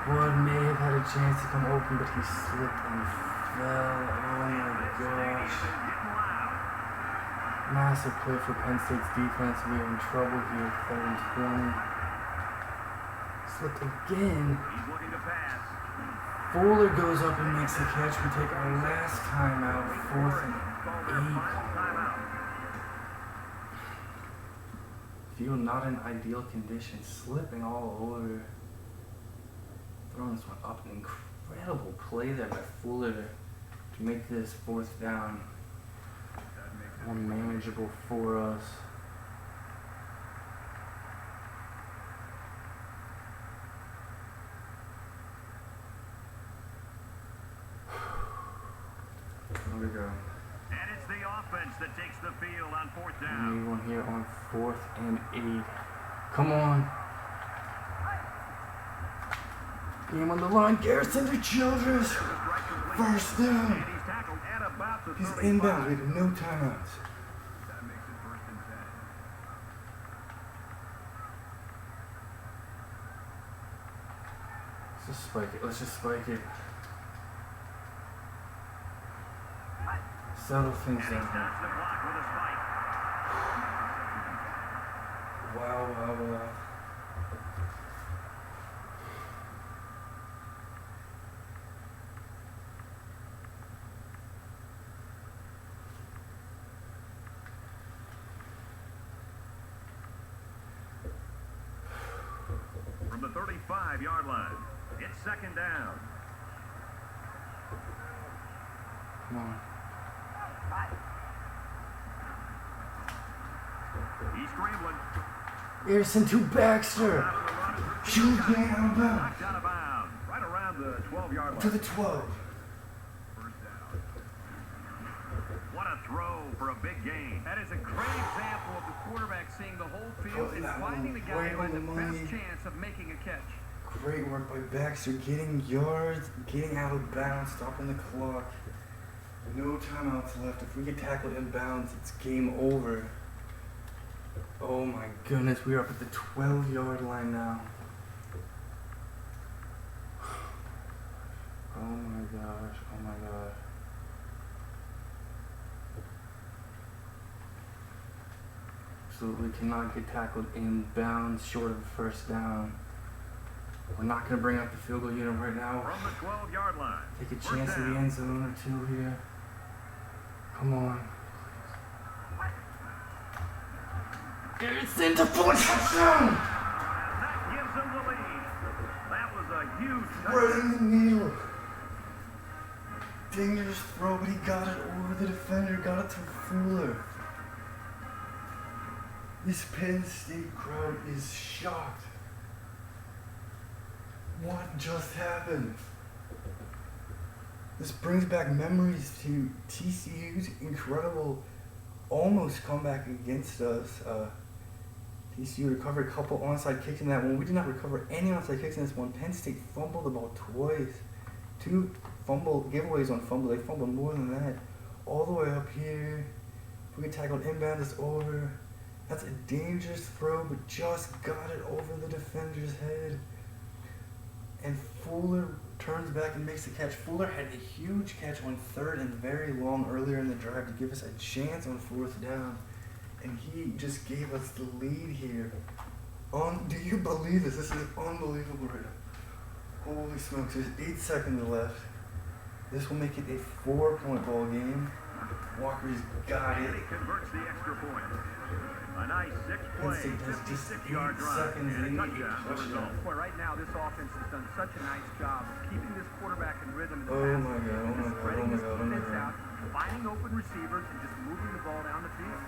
Wood may have had a chance to come open, but he slipped and fell. Oh my gosh. Massive play for Penn State's defense. We are in trouble here. 3rd and 20. Slipped again. He's looking to pass. Fuller goes up and makes the catch. We take our last timeout. 4th and Call their 8. final timeout. Field not in ideal condition. Slipping all over. Throwing this one up. An incredible play there by Fuller to make this 4th down more manageable for us. There we go. And it's the offense that takes the field on 4th We down. need one here on 4th and 8. Come on. Game on the line. Garrison to Childress. First down. And he's tackled at about the He's 35. inbound. We have no timeouts. That makes it 1st and 10. Just spike it. Let's just spike it. Settle things And he down. stops the clock with a spike. Wow. From the 35-yard line, it's second down. Come on. He's scrambling. Anderson to Baxter. Out of the run is Shoot down out of bounds. knocked out of bounds. Right around the 12-yard line. To the 12. First down. What a throw for a big gain. That is a great example of the quarterback seeing the whole field and that finding one the guy right who had on the the best money. chance of making a catch. Great work by Baxter, getting yards, getting out of bounds, stopping the clock. No timeouts left. If we get tackled in bounds, it's game over. Oh my goodness, we are up at the 12-yard line now. Oh my gosh, oh my gosh. Absolutely cannot get tackled in bounds short of a first down. We're not going to bring out the field goal unit right now. From the 12-yard line. Take a First chance in down. the end zone or two here. Come on. It's into full touchdown! And that gives them the lead. That was a huge Right touchdown. in the knee. Dangerous throw, but he got it over the defender, got it to Fuller. This Penn State crowd is shocked. What just happened? This brings back memories to TCU's incredible almost comeback against us. TCU recovered a couple onside kicks in that one. We did not recover any onside kicks in this one. Penn State fumbled about twice. 2 fumble giveaways on fumble. They fumbled more than that. All the way up here. If we get tackled inbound, it's over. That's a dangerous throw, but just got it over the defender's head. And Fuller turns back and makes the catch. Fuller had a huge catch on 3rd and very long earlier in the drive to give us a chance on 4th down. And he just gave us the lead here. Do you believe this? This is unbelievable right now. Holy smokes, there's 8 seconds left. This will make it a 4-point ball game. Walker's got it. And he converts the extra point. A nice Penn 6-play, State does just 56-yard 8 drive, seconds. and They a need a touchdown the touchdown. result. Boy, right now this offense has done such a nice job of keeping this quarterback in rhythm in the Oh pass my God, game, oh my just God, spreading oh my this God, oh my defense God. out, finding open receivers, and just moving the ball down the field.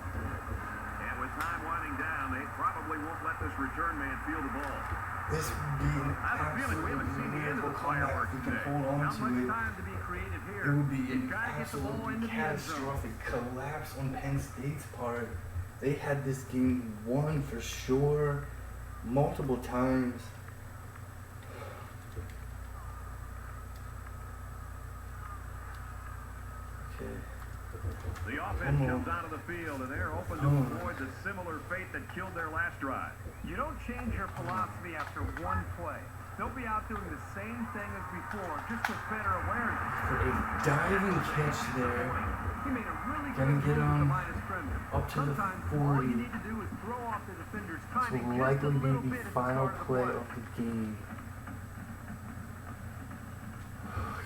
And with time winding down, they probably won't let this return man field the ball. This would be an I have a feeling we haven't seen the end of the fireworks if we can today. hold on Not to much it. time to be creative here. It would be You've an got to get the ball into absolutely the end zone. catastrophic collapse on Penn State's part. They had this game won for sure, multiple times. Okay. The offense Come on. comes out of the field, and they're open to Come on. avoid the similar fate that killed their last drive. You don't change your philosophy after one play. They'll be out doing the same thing as before, just with better awareness. For a diving catch there, He made a really Gonna good get move at the on line of scrimmage. up to the Sometimes 40. all you need to do is throw off the defender's this timing will just a likely little be bit the at final the start play of the of the game.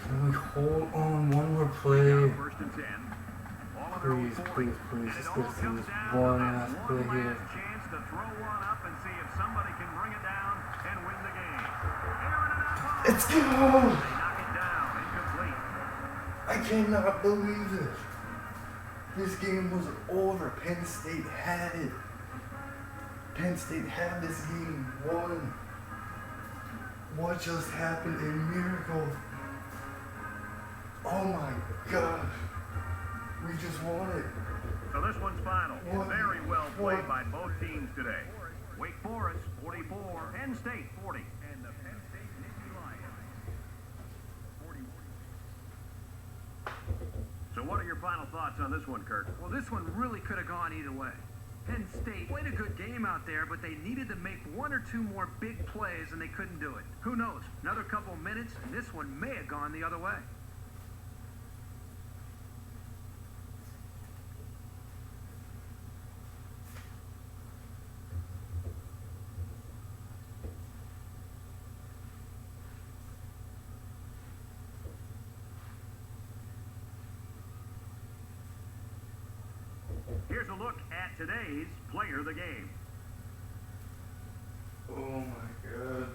Can we hold on one more play? First and 10. All on their own Please, 40. please, please. And Let's it get all to comes this down to one that last one play here. last chance to throw one up and see if somebody can bring it down and win the game. Aaron and Apple. Let's go! They knock it down, incomplete. I cannot believe it. This game was over. Penn State had it. Penn State had this game won. What just happened? A miracle. Oh my gosh. We just won it. So this one's final. What? Very well played What? by both teams today. Wake Forest 44, Penn State 40. And the Penn State Nittany Lions 41. So what are your final thoughts on this one, Kurt? Well, this one really could have gone either way. Penn State played a good game out there, but they needed to make one or two more big plays, and they couldn't do it. Who knows? Another couple of minutes, and this one may have gone the other way. Here's a look at today's player of the game. Oh my God.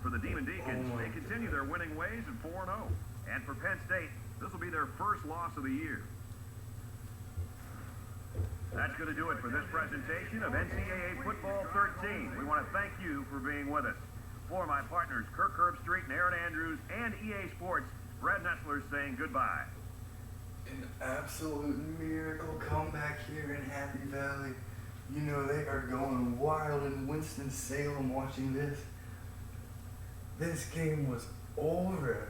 For the Demon Deacons, Oh my they continue their winning ways at 4-0. And for Penn State, this will be their first loss of the year. That's going to do it for this presentation of NCAA Football 13. We want to thank you for being with us. For my partners, Kirk Herbstreit and Aaron Andrews, and EA Sports, Brad Nessler saying goodbye. An absolute miracle comeback here in Happy Valley. You know, they are going wild in Winston-Salem watching this. This game was over.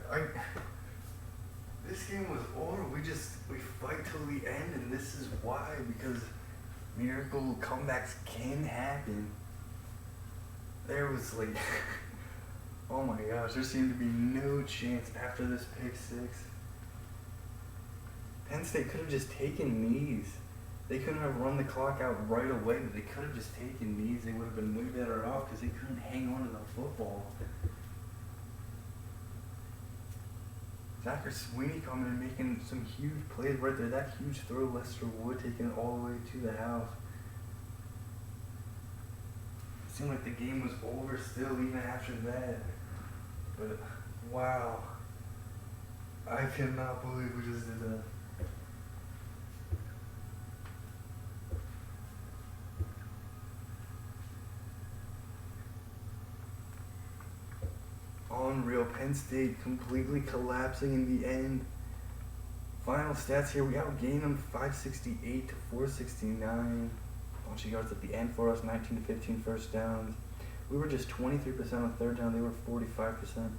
This game was over. We fight till the end, and this is why, because miracle comebacks can happen. There was like, oh my gosh, there seemed to be no chance after this pick six. Penn State could have just taken knees. They couldn't have run the clock out right away, but they could have just taken knees. They would have been way better off because they couldn't hang on to the football. Zachary Sweeney coming and making some huge plays right there. That huge throw, Lester Wood taking it all the way to the house. It seemed like the game was over still even after that. But, wow. I cannot believe we just did that. Unreal. Penn State completely collapsing in the end. Final stats here, we outgained them 568 to 469. A bunch of yards at the end for us, 19 to 15 first downs. We were just 23% on third down, they were 45%.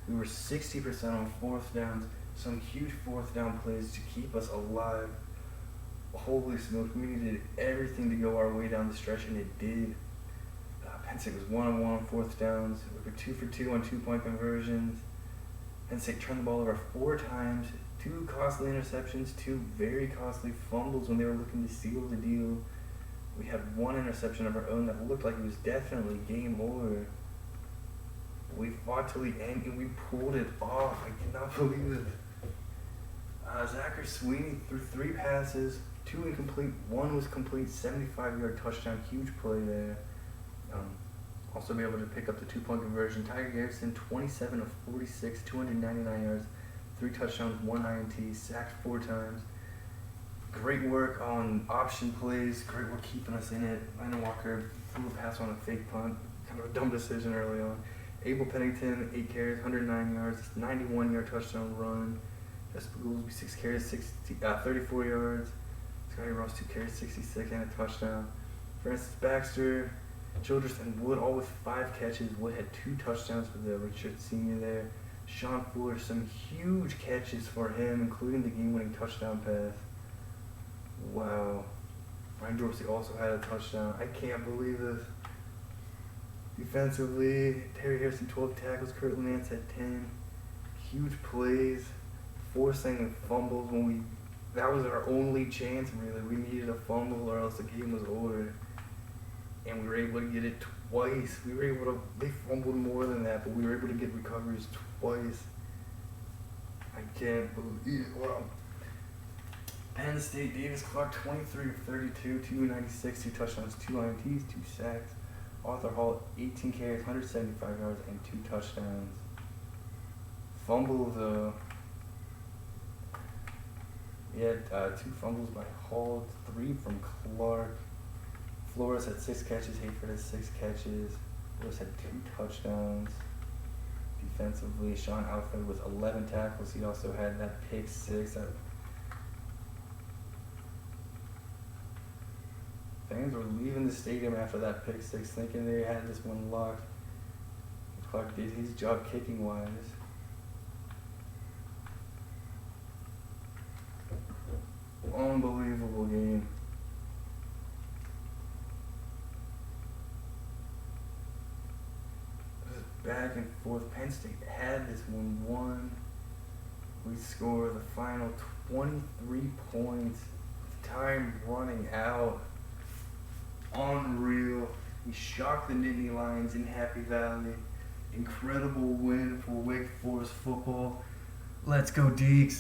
We were 60% on fourth downs. Some huge fourth down plays to keep us alive. Holy smokes, we needed everything to go our way down the stretch, and it did. Penn State was 1-on-1 on fourth downs. We were 2 for 2 on 2-point conversions. Penn State turned the ball over 4 times. 2 costly interceptions, 2 very costly fumbles when they were looking to seal the deal. We had 1 interception of our own that looked like it was definitely game over. We fought till the end and we pulled it off. I cannot believe it. Zachary Sweeney threw 3 passes, 2 incomplete, 1 was complete, 75-yard touchdown, huge play there. Also be able to pick up the 2-point conversion. Tiger Garrison, 27 of 46, 299 yards, 3 touchdowns, 1 INT, sacked 4 times. Great work on option plays. Great work keeping us in it. Landon Walker threw a pass on a fake punt. Kind of a dumb decision early on. Abel Pennington, 8 carries, 109 yards, 91-yard touchdown run. Jesper Goolsby, 6 carries, 34 yards. Scotty Ross, 2 carries, 66, and a touchdown. Francis Baxter, Childress, and Wood all with 5 catches. Wood had 2 touchdowns for the Richard Sr. there. Sean Fuller, some huge catches for him, including the game-winning touchdown pass. Wow. Ryan Dorsey also had a touchdown. I can't believe this. Defensively, Terry Harrison, 12 tackles. Kurt Nance had 10. Huge plays. Forcing fumbles when that was our only chance, really. We needed a fumble or else the game was over. And we were able to get it twice. They fumbled more than that, but we were able to get recoveries twice. I can't believe it. Wow. Penn State, Davis Clark, 23 of 32, 296, 2 touchdowns, 2 INTs, 2 sacks. Arthur Hall, 18 carries, 175 yards, and 2 touchdowns. Fumbles, we had 2 fumbles by Hall, 3 from Clark. Flores had 6 catches, Hayford had 6 catches. Flores had 2 touchdowns. Defensively, Sean Alford with 11 tackles. He also had that pick 6. Fans were leaving the stadium after that pick 6, thinking they had this one locked. Clark did his job kicking wise. Unbelievable game. back and forth. Penn State had this one won. We score the final 23 points. Time running out. Unreal. We shocked the Nittany Lions in Happy Valley. Incredible win for Wake Forest football. Let's go, Deacons.